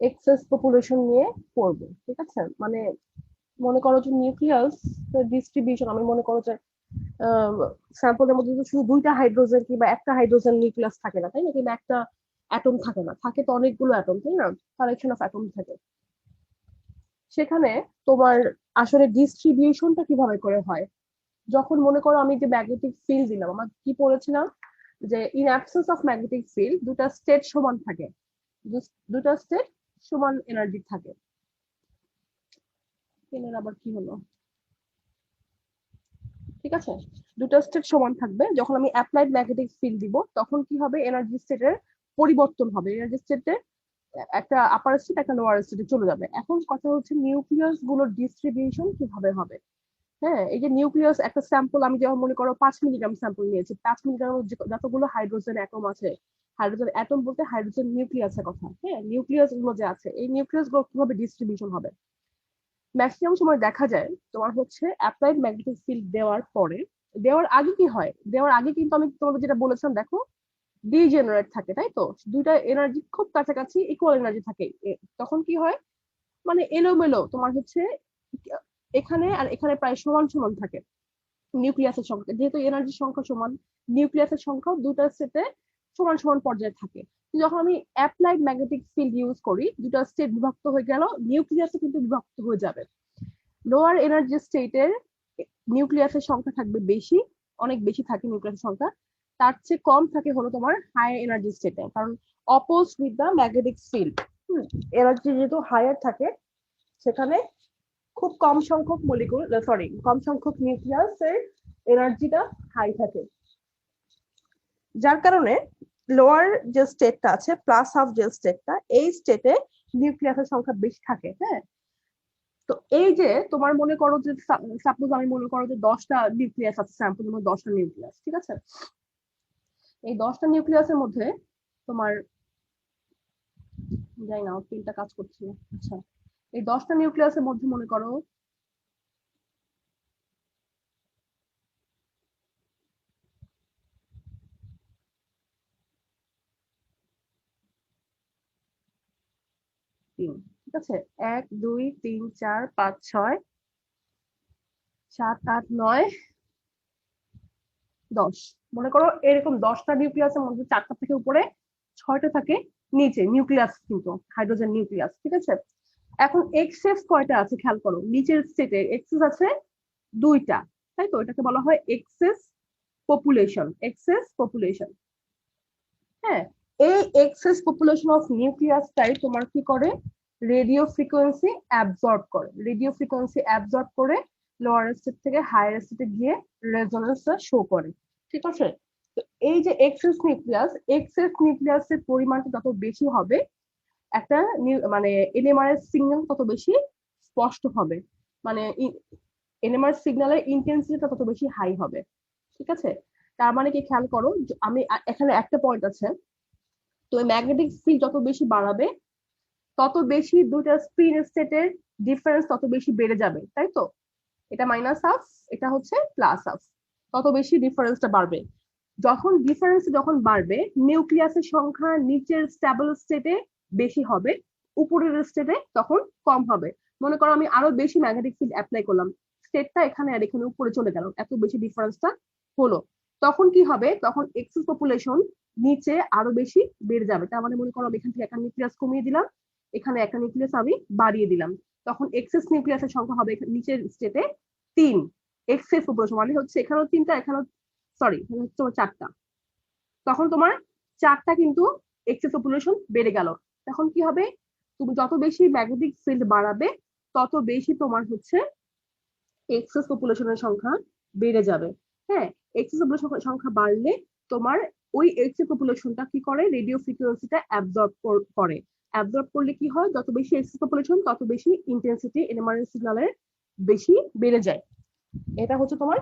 Access population নিয়ে পড়বো, ঠিক আছে? মানে মনে করো যে নিউক্লিয়াস ডিস্ট্রিবিউশন, আমি মনে করো যে স্যাম্পলের মধ্যে তো শুধু দুইটা হাইড্রোজেন কিংবা একটা হাইড্রোজেন নিউক্লিয়াস থাকে না, তাই না? কিংবা একটা অ্যাটম থাকে না, থাকে তো অনেকগুলো অ্যাটম, তাই না? কালেকশন অফ অ্যাটম থাকে সেখানে। তোমার আসলে ডিস্ট্রিবিউশনটা কিভাবে করে হয়? যখন মনে করো আমি যে ম্যাগনেটিক ফিল্ড দিলাম, আমার কি পড়েছিলাম যে in absence of magnetic field দুটা স্টেট সমান থাকে, দুটা স্টেট সমান এনার্জি থাকে। এনার আবার কি হলো? ঠিক আছে, দুটো স্টেট সমান থাকবে। যখন আমি অ্যাপ্লাইড ম্যাগনেটিক ফিল্ড দিব তখন কি হবে, এনার্জি স্টেটের পরিবর্তন হবে, এনার্জি স্টেটে একটা আপার স্টেট একটা লোয়ার স্টেটে চলে যাবে। এখন কথা হচ্ছে নিউক্লিয়াস গুলোর ডিস্ট্রিবিউশন কিভাবে হবে। হ্যাঁ, এই যে নিউক্লিয়াস একটা স্যাম্পল, আমি যখন মনে করো 5 মিলিগ্রাম স্যাম্পল নিয়েছি, 5 মিলিগ্রাম যতগুলো হাইড্রোজেন অ্যাটম আছে, হাইড্রোজেন অ্যাটম বলতে হাইড্রোজেন নিউক্লিয়াসের কথা। হ্যাঁ, নিউক্লিয়াস গুলো যে আছে এই নিউক্লিয়াস গুলো কিভাবে ডিস্ট্রিবিউশন হবে? ম্যাক্সিমাম সময় দেখা যায় তোমার হচ্ছে অ্যাপ্লাইড ম্যাগনেটিক ফিল্ড দেওয়ার পরে, দেওয়ার আগে কি হয়, দেওয়ার আগে কিন্তু আমি তোমাদের যেটা বলেছিলাম দেখো, ডিজেনারেট থাকে, তাই তো? দুইটা এনার্জি খুব কাছাকাছি ইকুয়াল এনার্জি থাকে। তখন কি হয়, মানে এলোমেলো তোমার হচ্ছে এখানে আর এখানে প্রায় সমান সমান থাকে নিউক্লিয়াসের সংখ্যা, যেহেতু এনার্জির সংখ্যা সমান, নিউক্লিয়াসের সংখ্যাও দুটা সেটে সমান সমান পর্যায়ে থাকে। যখন আমি অ্যাপ্লাইড ম্যাগনেটিক ফিল্ড ইউজ করি, দুটা স্টেট বিভক্ত হয়ে গেল, নিউক্লিয়াসও কিন্তু বিভক্ত হয়ে যাবে। লোয়ার এনার্জি স্টেটের নিউক্লিয়াসের সংখ্যা থাকবে বেশি, অনেক বেশি থাকে নিউক্লিয়াসের সংখ্যা, তার চেয়ে কম থাকে হলো তোমার হায়ার এনার্জি স্টেটে, কারণ oppose with the magnetic field. Energy যেহেতু হায়ার থাকে সেখানে খুব কম সংখ্যক মলিকুল, সরি, কম সংখ্যক নিউক্লিয়াসের এনার্জিটা হাই থাকে, যার কারণে লোয়ার যে স্টেটটা আছে প্লাস হাফ যে স্টেটটা, এই স্টেটে নিউক্লিয়াসের সংখ্যা বেশি থাকে। হ্যাঁ, তো এই যে তোমার মনে করো যে সাপোজ আমি মনে করো যে 10টা নিউক্লিয়াস আছে স্যাম্পল, 10টা নিউক্লিয়াস, ঠিক আছে? এই 10টা নিউক্লিয়াসের মধ্যে তোমার, যাই না পিনটা কাজ করছে না। আচ্ছা, এই 10টা নিউক্লিয়াসের মধ্যে মনে করো তিন, ঠিক আছে? 1 2 3 4 5 6 7 8 9 10, মনে করো এরকম 10টা নিউক্লিয়াসের মধ্যে 4টা থেকে উপরে, 6টা থাকে নিচে নিউক্লিয়াস, কিন্তু হাইড্রোজেন নিউক্লিয়াস, ঠিক আছে? এখন এক্সেস কয়টা আছে খেয়াল করো, নিচের স্টেটে এক্সেস আছে দুইটা, তাই তো? এটাকে বলা হয় এক্সেস পপুলেশন, এক্সেস পপুলেশন। হ্যাঁ, এই এক্সেস পপুলেশন অফ নিউক্লিয়াসটাই তোমার কি করে, রেডিও ফ্রিকোয়েন্সি অ্যাবজর্ব করে, রেডিও ফ্রিকোয়েন্সি অ্যাবজর্ব করে লোয়ার স্টেট থেকে হায়ার স্টেটে গিয়ে রেজোনেন্সটা শো করে, ঠিক আছে? তো এই যে এক্সেস নিউক্লিয়াসের পরিমাণটা যত বেশি হবে, একটা মানে এনএমআর এর সিগন্যাল তত বেশি স্পষ্ট হবে, মানে এনএমআর সিগন্যালের ইন্টেন্সিটিটা তত বেশি হাই হবে, ঠিক আছে? তার মানে কি, খেয়াল করো আমি এখানে একটা পয়েন্ট আছে, তো ম্যাগনেটিক ফিল্ড যত বেশি বাড়াবে তত বেশি দুইটা স্পিন স্টেটের ডিফারেন্স তত বেশি বেড়ে যাবে, তাই তো? এটা মাইনাস হাফ, এটা হচ্ছে প্লাস হাফ, তত বেশি ডিফারেন্সটা বাড়বে। যখন বাড়বে নিউক্লিয়াসের সংখ্যা নিচের স্টেবল স্টেটে বেশি হবে, উপরের স্টেটে তখন কম হবে। মনে করো আমি আরো বেশি ম্যাগনেটিক ফিল্ড অ্যাপ্লাই করলাম, স্টেটটা এখানে আর এখানে উপরে চলে গেল, এত বেশি ডিফারেন্সটা হলো, তখন কি হবে, তখন এক্সেস পপুলেশন নিচে আরো বেশি বেড়ে যাবে। তার মানে মনে করো আমি এখান থেকে একটা নিউক্লিয়াস কমিয়ে দিলাম, এখানে একটা নিউক্লিয়াস আমি বাড়িয়ে দিলাম, তখন এক্সেস নিউক্লিয়াসের সংখ্যা হবে নিচের স্টেটে 3। এক্সেস পপুলেশন মানে হচ্ছে এখানেও 3টা, এখানেও, সরি, তোমার 4টা, তখন তোমার 4টা কিন্তু এক্সেস পপুলেশন বেড়ে গেল। তখন কি হবে, তুমি যত বেশি ম্যাগনেটিক ফিল্ড বাড়াবে তত বেশি তোমার হচ্ছে এক্সেস পপুলেশনের সংখ্যা বেড়ে যাবে। হ্যাঁ, এক্সেস পপুলেশন সংখ্যা বাড়লে তোমার ওই এক্সেস পপুলেশনটা কি করে, রেডিও ফ্রিকোয়েন্সিটা অ্যাবজর্ব করে। অ্যাবজর্ব করলে কি হয়, যত বেশি এক্সেস পপুলেশন তত বেশি ইন্টেন্সিটি এনএমআর সিগন্যালের বেশি বেড়ে যায়। এটা হচ্ছে তোমার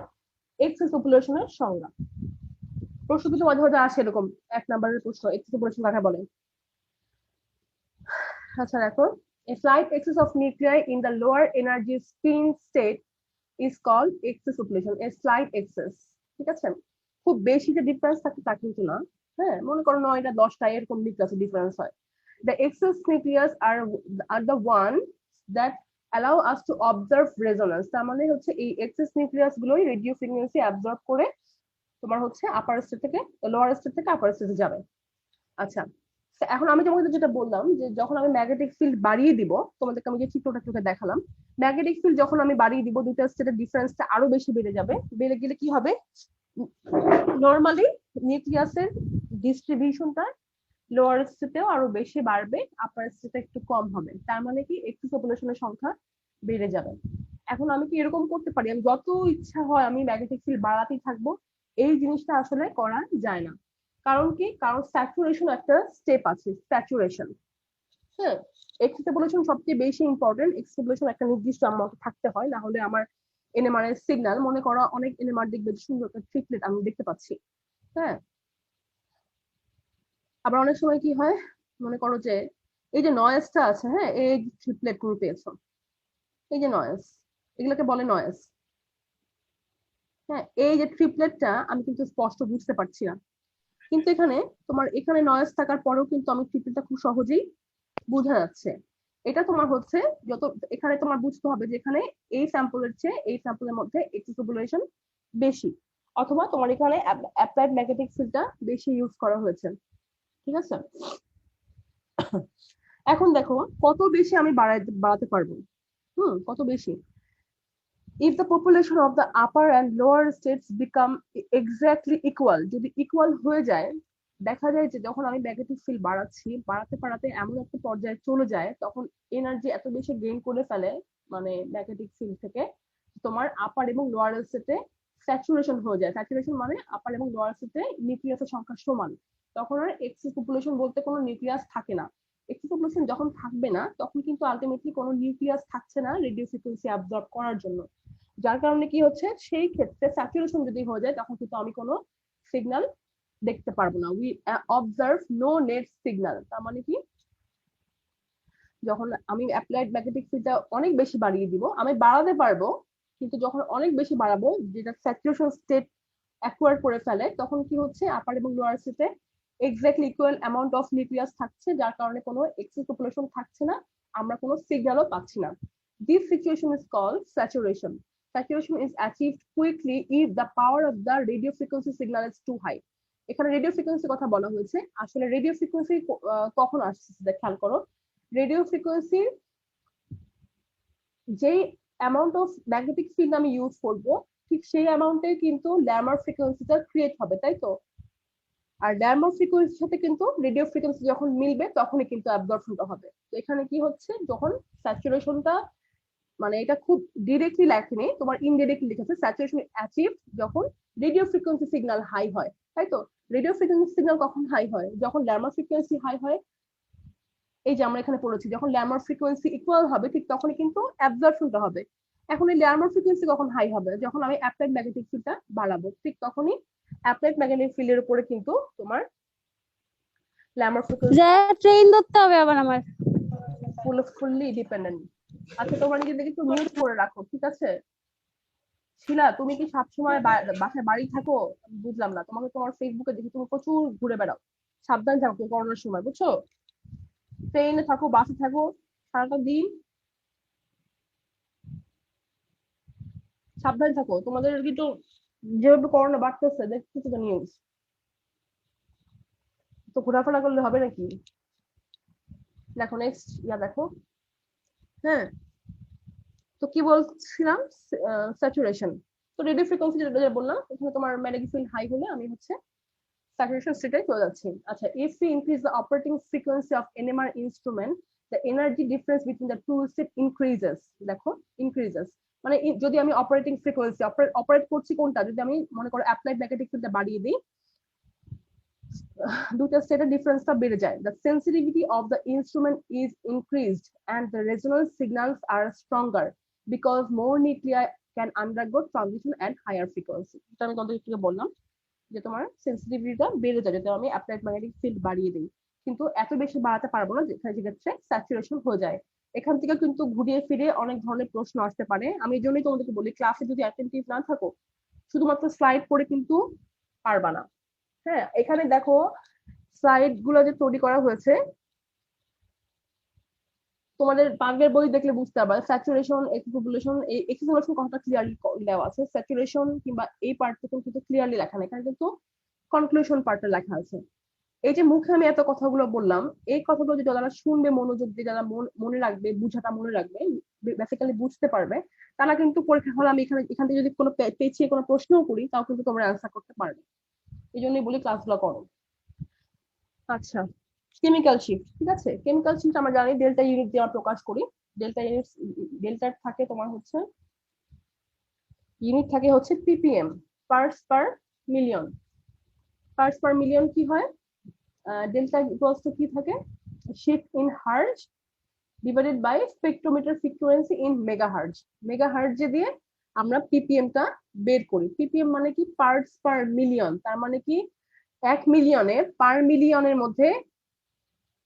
এক্সেস পপুলেশনের সংজ্ঞা। প্রশ্ন কিন্তু মাঝে মাঝে আসে এরকম, 1 নম্বরের প্রশ্ন এক্সেস পপুলেশন কাকে বলে। আচ্ছা দেখো, a slight excess of nuclei in the lower energy spin state is called excess population, a slight excess, ঠিক আছে? খুব বেশি যে ডিফারেন্স থাকে তা কিন্তু না। হ্যাঁ, মনে করো 9টা 10টা এরকম নিউক্লিয়াস ডিফারেন্স হয়, The excess nucleus are the one that allow us to observe resonance. তার মানে হচ্ছে এই excess nucleus গুলোই রেডিও ফ্রিকোয়েন্সি অ্যাবজর্ব করে তোমার হচ্ছে আপার স্টেট থেকে লোয়ার স্টেট থেকে আপার স্টেটে যাবে। আচ্ছা, এখন আমি তোমাকে যেটা বললাম যে যখন আমি ম্যাগনেটিক ফিল্ড বাড়িয়ে দিব, তোমাদেরকে আমি যে চিত্রটা তোকে দেখালাম, ম্যাগনেটিক ফিল্ড যখন আমি বাড়িয়ে দিব দুইটা স্টেটের ডিফারেন্সটা আরো বেশি বেড়ে যাবে। বেড়ে গেলে কি হবে, নরমালি নিউক্লিয়াসের ডিস্ট্রিবিউশনটা লোয়ার স্টেটেও আরো বেশি বাড়বে, আপার স্টেটে একটু কম হবে। তার মানে কি এক্সিস পপুলেশনের সংখ্যা বেড়ে যাবে। এখন আমি কি এরকম করতে পারি, আমি যত ইচ্ছা হয় আমি ম্যাগনেটিক ফিল্ড বাড়াতেই থাকবো? এই জিনিসটা আসলে করা যায় না। কারণ কি, কারণ স্যাচুরেশন একটা স্টেপ আছে, স্যাচুরেশন। হ্যাঁ, এক্সিস পপুলেশন সবচেয়ে বেশি ইম্পর্টেন্ট। এক্সিস পপুলেশন একটা নির্দিষ্ট অ্যামাউন্ট থাকতে হয়, না হলে আমার এনএমআর এর সিগন্যাল, মনে করো অনেক এনএমআর দেখবে সুন্দর একটা ট্রিপলেট আমি দেখতে পাচ্ছি। হ্যাঁ, আবার অনেক সময় কি হয়, মনে করো যে এই যে নয়েজটা আছে, হ্যাঁ, এই ট্রিপলেট তুমি পেয়েছো, এই যে নয়েজ, এগুলোকে বলে নয়েজ। হ্যাঁ, এই যে ট্রিপলেটটা আমি কিন্তু স্পষ্ট বুঝতে পারছি না, কিন্তু এখানে তোমার এখানে নয়েজ থাকার পরেও কিন্তু আমি ট্রিপলেটটা খুব সহজেই বোঝা যাচ্ছে। এটা তোমার হচ্ছে যত এখানে তোমার বুঝতে হবে যে এখানে এই স্যাম্পলের চেয়ে এই স্যাম্পলের মধ্যে এক্সিস পপুলেশন বেশি, অথবা তোমার এখানে অ্যাপ্লাইড ম্যাগনেটিক ফিল্ডটা বেশি ইউজ করা হয়েছে। ঠিক আছে, এখন দেখো কত বেশি আমি বাড়াতে পারবো। কত বেশি, if the population of the upper and lower states become exactly equal, যদি ইকুয়াল হয়ে যায়, দেখা যায় যে যখন আমি ম্যাগনেটিক ফিল্ড বাড়াচ্ছি, বাড়াতে বাড়াতে এমন একটা পর্যায়ে চলে যায়, তখন এনার্জি এত বেশি গেইন করে ফেলে মানে ম্যাগনেটিক ফিল্ড থেকে, তোমার আপার এবং লোয়ার স্টেটে স্যাচুরেশন হয়ে যায়। স্যাচুরেশন মানে আপার এবং লোয়ার স্টেটে নিউক্লিয়াসের সংখ্যা সমান, তখন আর এক্সিস পপুলেশন বলতে কোনো নিউক্লিয়াস থাকে না। এক্সিস পপুলেশন যখন থাকবে না, তখন কিন্তু আলটিমেটলি কোনো নিউক্লিয়াস থাকছে না রেডিও ফ্রিকোয়েন্সি অ্যাবজর্ব করার জন্য। যার কারণে কি হচ্ছে, সেই ক্ষেত্রে স্যাচুরেশন যদি হয়ে যায়, তখন কিন্তু আমি কোনো সিগন্যাল দেখতে পারবো না। We observe no net signal. তার মানে কি, যখন আমি অ্যাপ্লাইড ম্যাগনেটিক ফিল্ডটা অনেক বেশি বাড়িয়ে দিব, আমি বাড়াতে পারবো, কিন্তু যখন অনেক বেশি বাড়াবো, যেটা স্যাচুরেশন স্টেট অ্যাকোয়ার করে ফেলে, তখন কি হচ্ছে আপার এবং লোয়ার স্টেটে exactly equal amount of nucleus থাকছে, যার কারণে কোনো এক্সেস পপুলেশন থাকছে না, আমরা কোনো সিগন্যালও পাচ্ছি না। This situation is called saturation. Saturation is achieved quickly if the power of the radio frequency signal is too high. এখানে রেডিও ফ্রিকোয়েন্সি কথা বলা হয়েছে, আসলে রেডিও ফ্রিকোয়েন্সি কখন আসছে খেয়াল করো, রেডিও ফ্রিকোয়েন্সি যে অ্যামাউন্ট অফ ম্যাগনেটিক ফিল্ড আমি ইউজ করব, ঠিক সেই অ্যামাউন্টে কিন্তু ল্যামার ফ্রিকোয়েন্সিটা ক্রিয়েট হবে, তাই তো? আর ল্যামার ফ্রিকোয়েন্সির সাথে কিন্তু রেডিও ফ্রিকোয়েন্সি যখন মিলবে, তখনই কিন্তু অ্যাবজর্পশনটা হবে। তো এখানে কি হচ্ছে, যখন স্যাচুরেশনটা, মানে এটা খুব ডিরেক্টলি লেখেনি, তোমার ইনডিরেক্টলি লিখেছে, স্যাচুরেশন অ্যাচিভ যখন রেডিও ফ্রিকোয়েন্সি সিগন্যাল হাই হয়, তাই তো? রেডিও ফ্রিকোয়েন্সি সিগন্যাল কখন হাই হয়, যখন ল্যামার ফ্রিকোয়েন্সি হাই হয়। এই যে আমরা এখানে পড়েছি, যখন ল্যামার ফ্রিকোয়েন্সি ইকুয়াল হবে, ঠিক তখনই কিন্তু অ্যাবজর্পশনটা হবে। এখন এই ল্যামার ফ্রিকোয়েন্সি কখন হাই হবে, যখন আমি অ্যাপ্লাইড ম্যাগনেটিক ফিল্ডটা বাড়াবো, ঠিক তখনই অ্যাপ্লাইড ম্যাগনেটিক ফিল্ডের উপরে কিন্তু তোমার ল্যামার ফ্রিকোয়েন্সি ট্রেন ধরতে হবে আবার আমার। Fully dependent. আচ্ছা, তোমরা নিজেদেরকে একটু মিউট করে রাখো, ঠিক আছে? শিলা, তুমি কি সবসময় বাসায় বাড়ি থাকো? বুঝলাম না, তোমাকে তোমার ফেসবুকে দেখি তুমি প্রচুর ঘুরে বেড়াও। সাবধান থাকো করোনার সময়, বুঝছো? ট্রেনে থাকো, বাসে থাকো, সারাটা দিন সাবধান থাকো। তোমাদের কিন্তু যেভাবে করোনা বাড়তেছে, দেখতেছো তো নিউজ, তো ঘোরাফেরা করলে হবে নাকি? দেখো নেক্সট দেখো। হ্যাঁ, তো কি বলছিলাম, স্যাচুরেশন। তো রেডিও ফ্রিকোয়েন্সি যেটা বললাম, এখানে তোমার ম্যাগনেটিক ফিল্ড হাই হলে আমি হচ্ছে saturation state চলে যাচ্ছি। আচ্ছা, if we increase the operating frequency of NMR instrument, the energy difference between the two state increases. দেখো, increases মানে যদি আমি অপারেটিং ফ্রিকোয়েন্সি অপারেট করছি কোনটা, যদি আমি মনে করো অ্যাপ্লাইড ম্যাগনেটিক ফিল্ডটা বাড়িয়ে দিই, দুটো স্টেটের ডিফারেন্সটা বেড়ে যায়। The sensitivity of the instrument is increased and the resonance signals are stronger because more nuclei can undergo transition at higher frequency. এটা আমি তোমাদেরকে বললাম যে তোমার সেন্সিটিভিটিটা বেড়ে যায় যদি আমি অ্যাপ্লাইড ম্যাগনেটিক ফিল্ড বাড়িয়ে দিই, কিন্তু এত বেশি বাড়াতে পারবো না যেখানে যেক্ষেত্রে স্যাচুরেশন হয়ে যায়। এখান থেকে কিন্তু ঘুরিয়ে ফিরে অনেক ধরনের প্রশ্ন আসতে পারে। আমি এই জন্যই তোমাদেরকে বলি, ক্লাসে যদি অ্যাটেন্টিভ না থাকো, শুধুমাত্র স্লাইড পড়ে কিন্তু পারবা না। হ্যাঁ, এখানে দেখো স্লাইড গুলো যে তৈরি করা হয়েছে, তোমাদের পাঙ্গের বই দেখলে বুঝতে পারবে স্যাচুরেশন এক্সপোপুলেশন, এই এক্সপোপুলেশন কথাটা ক্লিয়ারলি দেওয়া আছে, স্যাচুরেশন কিংবা এই পার্টটুকু কিন্তু ক্লিয়ারলি লেখা নেই, এখানে কিন্তু কনক্লুশন পার্টটা লেখা আছে। এই যে মুখে আমি এত কথাগুলো বললাম, এই কথাগুলো যদি যারা শুনবে মনোযোগ দিয়ে, যারা মনে রাখবে, বুঝাটা মনে রাখবে, বেসিক্যালি বুঝতে পারবে, তারা কিন্তু পরীক্ষা হলে আমি এখান থেকে যদি কোনো পেছিয়ে কোনো প্রশ্নও করি তাও কিন্তু তোমরা অ্যান্সার করতে পারবে। এই জন্যই বলি ক্লাসগুলো করো। আচ্ছা, কেমিক্যাল শিফট, ঠিক আছে। কেমিক্যাল শিফট আমরা জানি ডেল্টা ইউনিট দিয়ে প্রকাশ করি। ডেল্টা ইউনিট, ডেল্টা থাকে তোমার হচ্ছে ইউনিট থাকে হচ্ছে ppm, parts per million. Parts per million কি হয়, ডেল্টা ইকুয়ালস টু কি থাকে, shift in hertz divided by spectrometer frequency in megahertz. মেগাহার্জে দিয়ে আমরা ppm টা বের করি। ppm মানে কি পার্টস পার মিলিয়ন, তার মানে কি 1 মিলিয়নে পার মিলিয়নের মধ্যে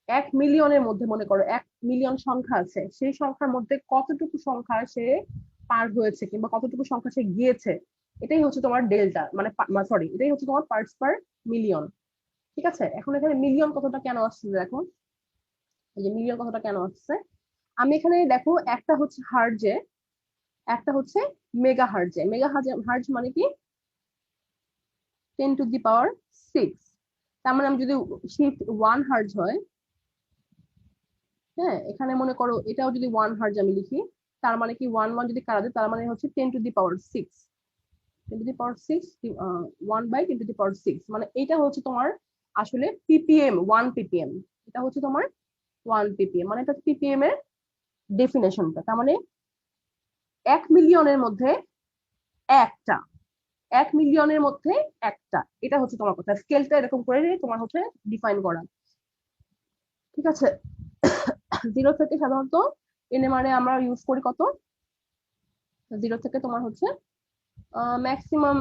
1 মিলিয়নের মধ্যে মনে করো 1 মিলিয়ন সংখ্যা আছে, সেই সংখ্যার মধ্যে কতটুকু সংখ্যা সে পার হয়েছে কিংবা কতটুকু সংখ্যা সে গিয়েছে, এটাই হচ্ছে তোমার ডেল্টা, মানে সরি, এটাই হচ্ছে তোমার পার্টস পার মিলিয়ন। ঠিক আছে, এখন এখানে মিলিয়ন কতটা কেন আসছে দেখো, এই যে মিলিয়ন কতটা কেন আসছে, আমি এখানে দেখো একটা হচ্ছে হার্জে, একটা হচ্ছে মেগা হার্জে। মেগা হার্জ মানে কি 10 টু দি পাওয়ার 6, তার মানে আমি যদি শিফট 1 হার্জ হয়, হ্যাঁ এখানে মনে করো এটাও যদি 1 হার্জ আমি লিখি, তার মানে কি 1 যদি কাটা যায়, তার মানে হচ্ছে 10 to the power 6, 10 to the power 6, 1/10 to the power 6, মানে এটা হচ্ছে তোমার আসলে ppm, 1 ppm, এটা হচ্ছে তোমার 1 ppm, মানে এটা ppm এর ডেফিনেশনটা। তার মানে 1 মিলিয়নের মধ্যে একটা, 1 মিলিয়নের মধ্যে একটা, এটা হচ্ছে তোমার কথা। স্কেলটা এরকম করে তোমার হচ্ছে ডিফাইন করা, ঠিক আছে। 0 থেকে সাধারণত এনএমআরএ আমরা ইউজ করি কত, 0 থেকে তোমার হচ্ছে ম্যাক্সিমাম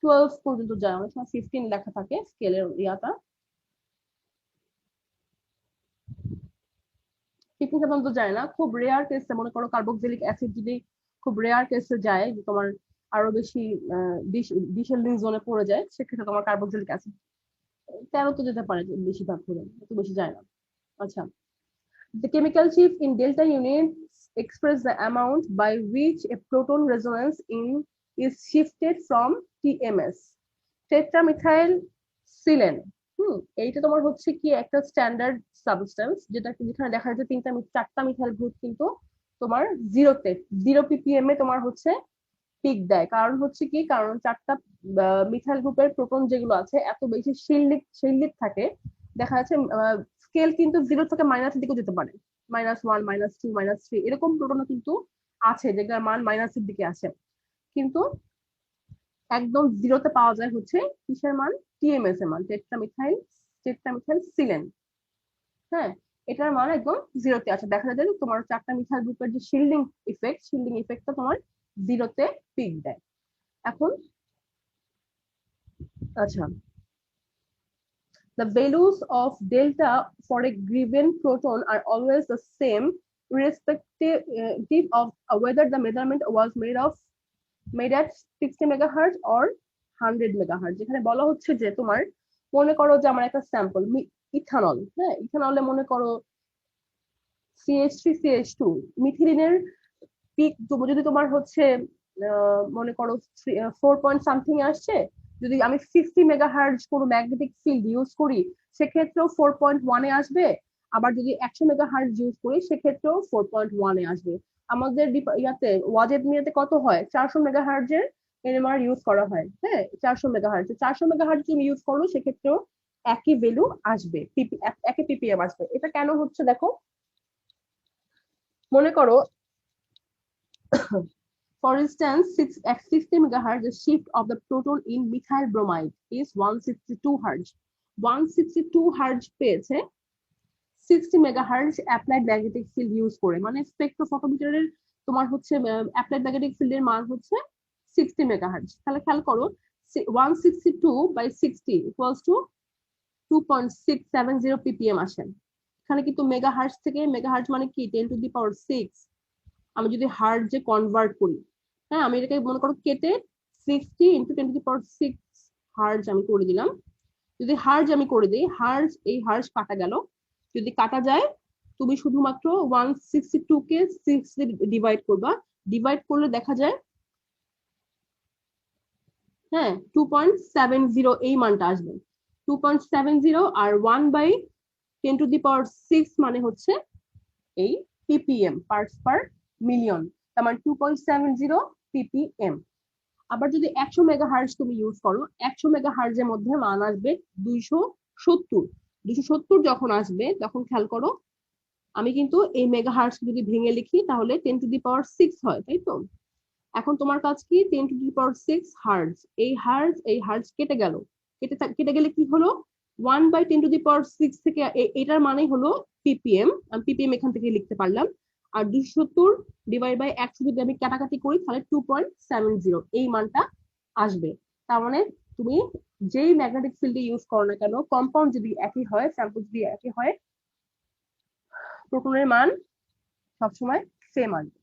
12 পর্যন্ত যায়, অনেক সময় 15 লেখা থাকে স্কেলের ইয়াটা, 15 পর্যন্ত যায় না। খুব রেয়ার কেসে মনে করো কার্বক্সিলিক অ্যাসিড যদি খুব রেয়ার কেসে যায়, যে তোমার আরো বেশি ডিসেন্ডিং জোনে পড়ে যায়, সেক্ষেত্রে তোমার কার্বক্সিলিক অ্যাসিড 13 তো যেতে পারে বেশিরভাগ করে, একটু বেশি যায় না। আচ্ছা, the chemical shift in delta units express the amount by which a proton resonance in is shifted from TMS, tetramethyl silane। এইটা তোমার হচ্ছে কি একটা স্ট্যান্ডার্ড সাবস্টেন্স, যেটা যেখানে দেখা যাচ্ছে 4টা মিথাইল গ্রুপ কিন্তু তোমার 0 ppm এ তোমার হচ্ছে পিক দেয়। কারণ হচ্ছে কি, কারণ 4টা মিথাইল গ্রুপের প্রোটন যেগুলো আছে এত বেশি শিল্ডিত থাকে, দেখা যাচ্ছে স্কেল কিন্তু 0 থেকে মাইনাসের দিকে যেতে পারে, -1, -2, -3 এরকম প্রোটন কিন্তু আছে যেগুলোর মান মাইনাসের দিকে আসে, কিন্তু একদম 0তে পাওয়া যায় হচ্ছে কিসের মান, টিএমএস এর মান, টেট্রামিথাইল সিলেন। হ্যাঁ, এটার মান একদম 0তে আছে। দেখা যায় যে তোমার 4টা মিথাইল গ্রুপের যে শিল্ডিং ইফেক্টটা তোমার 0তে পিক দেয়। এখন আচ্ছা, the values of delta for a given proton are always the same irrespective of whether the measurement was made at 60 megahertz or 100 megahertz। যেখানে বলা হচ্ছে যে তোমার মনে করো যে আমার একটা স্যাম্পল ইথানল, হ্যাঁ ইথানলে মনে করো CH3CH2, মিথিলিনের পিক যদি তোমার হচ্ছে মনে করো 4 পয়েন্ট সামথিং আসছে, যদি আমি 50 মেগাহার্জ কোনো ম্যাগনেটিক ফিল্ড ইউজ করি সেক্ষেত্রেও 4.1 এ আসবে, আবার যদি 100 মেগাহার্জ ইউজ করি সেক্ষেত্রেও 4.1 এ আসবে। আমাদের ইয়াতে ওয়াজেদ মিয়াতে কত হয়, 400 মেগাহার্জের এনএমআর ইউজ করা হয়, হ্যাঁ 400 মেগাহার্জ তুমি ইউজ করো সেক্ষেত্রেও একই ভ্যালু আসবে, একই ppm আসবে। এটা কেন হচ্ছে দেখো, মনে করো for instance, at 60 megahertz, the shift of the proton in methyl bromide is 162 hertz. 162 hertz পেয়েছে 60 megahertz applied magnetic field use করে, মানে স্পেকট্রোফটোমিটারের তোমার হচ্ছে অ্যাপ্লাইড ম্যাগনেটিক ফিল্ডের মান হচ্ছে 60 megahertz। তাহলে খেয়াল করো 162/60 equals to 2.670 ppm আসে। এখানে কিন্তু মেগাহার্টজ থেকে, মেগাহার্টজ মানে কি 10 টু দি পাওয়ার 6, আমি যদি হার্টজে কনভার্ট করি, হ্যাঁ আমি এটাকে মনে করো কেটে 60 into 10 to the power 6 hertz আমি করে দিলাম। যদি হার্টজ আমি করে দিই, এই হার্টজ কাটা গেল, যদি কাটা যায় তুমি শুধুমাত্র 162 কে 6 দিয়ে ডিভাইড করবা, ডিভাইড করলে দেখা যায় হ্যাঁ 2.70 এই মানটা আসবে। 2.70 আর 1/10⁶ মানে হচ্ছে এই ppm, পার্টস পার মিলিয়ন, তার মানে 2.70 ppm। আবার যদি 100 মেগাহার্টজ তুমি ইউজ করো, 100 মেগাহার্টজের মধ্যে মান আসবে 270। 270 যখন আসবে তখন খেয়াল করো, আমি কিন্তু এই মেগাহার্টজ যদি ভেঙে লিখি তাহলে 10⁶ হয়, তাই তো? এখন তোমার কাজ কি, 10⁶ হার্টজ, এই হার্টজ কেটে গেল, কেটে গেলে কি হলো, 1/10⁶ থেকে এটার মানে হলো ppm, আমি ppm এখান থেকে লিখতে পারলাম। আর 270 ডিভাইড বাই 100 যদি আমি কাটাকাটি করি তাহলে 2.70 এই মানটা আসবে। তার মানে তুমি যেই ম্যাগনেটিক ফিল্ডে ইউজ করো না কেন, কম্পাউন্ড যদি একই হয়, স্যাম্পল যদি একই হয়, প্রোটনের মান সবসময় সেম আসবে।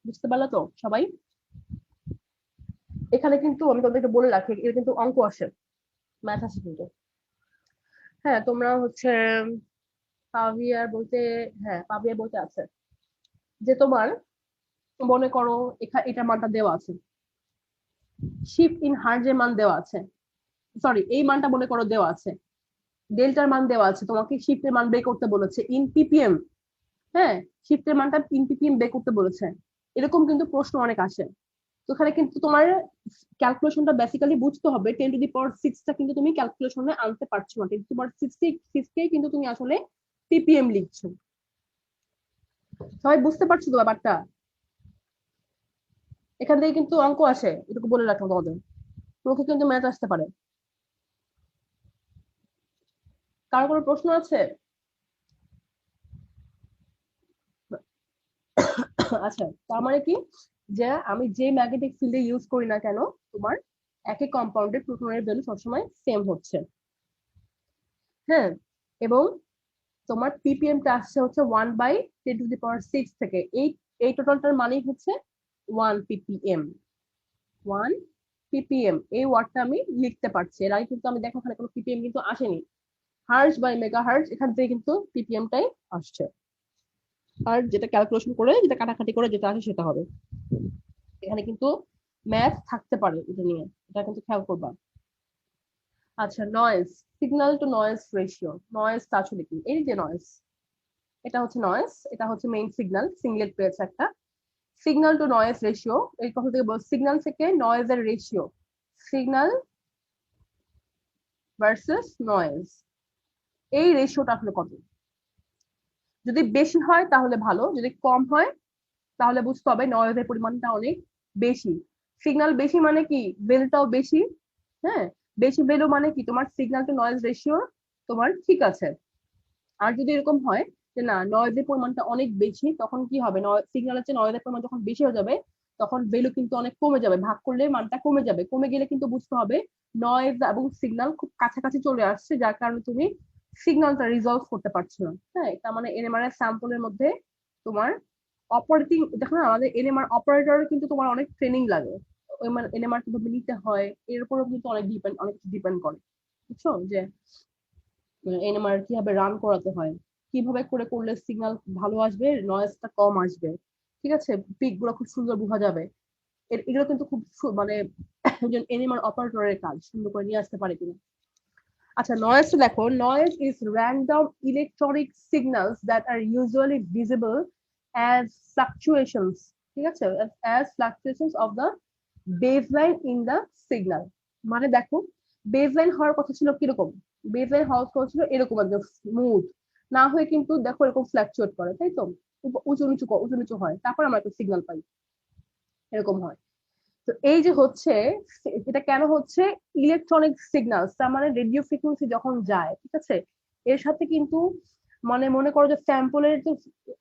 বুঝতে পারলো তো সবাই? এখানে কিন্তু আমি তোমাদেরকে বলে রাখি, এটা কিন্তু অঙ্ক আসে, ম্যাথ আসে কিন্তু। হ্যাঁ তোমরা হচ্ছে পাভিয়ার বলতে, হ্যাঁ পাভিয়ার বলতে আছে যে তোমার মনে করো এটার মানটা দেওয়া আছে, শিফট ইন হার্জের মান দেওয়া আছে, সরি এই মানটা মনে করো দেওয়া আছে, ডেল্টার মান দেওয়া আছে, তোমাকে শিফটের মান বের করতে বলেছে ইন ppm। হ্যাঁ শিফটের মানটা ইন ppm বের করতে বলেছে, এরকম কিন্তু প্রশ্ন অনেক আসে। তো এখানে কিন্তু তোমার ক্যালকুলেশনটা বেসিক্যালি বুঝতে হবে, 10⁶ টা কিন্তু তুমি ক্যালকুলেশনে আনতে পারছো না, তোমার 66 কিন্তু তুমি আসলে ppm লিখছো। সবাই বুঝতে পারছো তো ব্যাপারটা? এখান থেকে কিন্তু অঙ্ক আসে, এটুকু বলে রাখলাম তোমাদের, তোমাকে কিন্তু ম্যাথ আসতে পারে। কারো কোনো প্রশ্ন আছে? আচ্ছা তার মানে কি, যে আমি যে ম্যাগনেটিক ফিল্ডে ইউজ করি না কেন, তোমার একই কম্পাউন্ডের প্রোটনের ভ্যালু সবসময় সেম হচ্ছে। হ্যাঁ এবং তোমার ppmটা আসছে হচ্ছে 1/10⁶ থেকে, এই টোটালটার মানেই হচ্ছে 1 ppm। 1 ppm এই ওয়ার্ডটা আমি লিখতে পারছি, এর আগে কিন্তু আমি দেখো এখানে কোনো ppm কিন্তু আসেনি, হার্জ বাই মেগা হার্জ এখান থেকে কিন্তু ppm টাই আসছে। আর যেটা ক্যালকুলেশন করে, যেটা কাটাকাটি করে যেটা আসে সেটা হবে। এখানে কিন্তু ম্যাথ থাকতে পারে এটা নিয়ে, এটা কিন্তু খেয়াল করবা। আচ্ছা noise, signal two noise ratio, noise আসলে কি, এই যে নয়েজ, এটা হচ্ছে নয়েজ, এটা হচ্ছে মেইন সিগন্যাল, সিংলেট পেয়েছে একটা। সিগন্যাল টু নয়েজ রেশিও, এই কথা থেকে বল, সিগন্যাল থেকে নয়েজের রেশিও, সিগন্যাল ভার্সেস নয়েজ, এই রেশিওটা আসলে কত? যদি বেশি হয় তাহলে ভালো, যদি কম হয় তাহলে বুঝতে হবে নয়েজের পরিমাণটা অনেক বেশি। সিগন্যাল বেশি মানে কি, বেলটাও বেশি। হ্যাঁ বেশি বেলও মানে কি, তোমার সিগন্যাল টু নয়েজ রেশিও তোমার ঠিক আছে। আর যদি এরকম হয় যে না নয়েজের পরিমাণটা অনেক বেশি, তখন কি হবে, সিগন্যালের চেয়ে নয়েজের পরিমাণ যখন বেশি হয়ে যাবে তখন ভ্যালু কিন্তু অনেক কমে যাবে, ভাগ করলে মানটা কমে যাবে, কমে গেলে কিন্তু বুঝতে হবে নয়েজ এবং সিগন্যাল খুব কাছাকাছি চলে আসছে, যার কারণে তুমি সিগন্যালটা রিজলভ করতে পারছো না। হ্যাঁ তার মানে এনএমআর এর স্যাম্পলের মধ্যে তোমার অপারেটিং, দেখো না আমাদের এনএমআর অপারেটরের কিন্তু তোমার অনেক ট্রেনিং লাগে, ওই মানে এনএমআর কিভাবে নিতে হয় এর উপরও কিন্তু অনেক কিছু ডিপেন্ড করে, বুঝছো, যে এনএমআর কিভাবে রান করাতে হয়, কিভাবে করে করলে সিগন্যাল ভালো আসবে, নয়েজটা কম আসবে, ঠিক আছে, পিক গুলো খুব সুন্দর বোঝা যাবে, এগুলো কিন্তু খুব মানে একজন এনএমআর অপারেটরের কাজ, সুন্দর করে নিয়ে আসতে পারে কিনা। আচ্ছা নয়েজ দেখো, noise is random electronic signals that are usually visible as fluctuations, ঠিক আছে, as fluctuations of the baseline in the signal. মানে দেখো বেসলাইন হওয়ার কথা ছিল কিরকম, বেসলাইন হওয়ার কথা ছিল এরকম একদম স্মুথ, না হয়ে কিন্তু দেখো এরকম ফ্ল্যাকচুয়েট করে, তাই তো, উঁচু নিচু হয়, তারপর আমরা একটা সিগন্যাল পাই, এরকম হয়। তো এই যে হচ্ছে, এটা কেন হচ্ছে, ইলেকট্রনিক সিগন্যাল, তার মানে রেডিও ফ্রিকোয়েন্সি যখন যায়, ঠিক আছে, এর সাথে কিন্তু মানে মনে করো যে স্যাম্পলের যে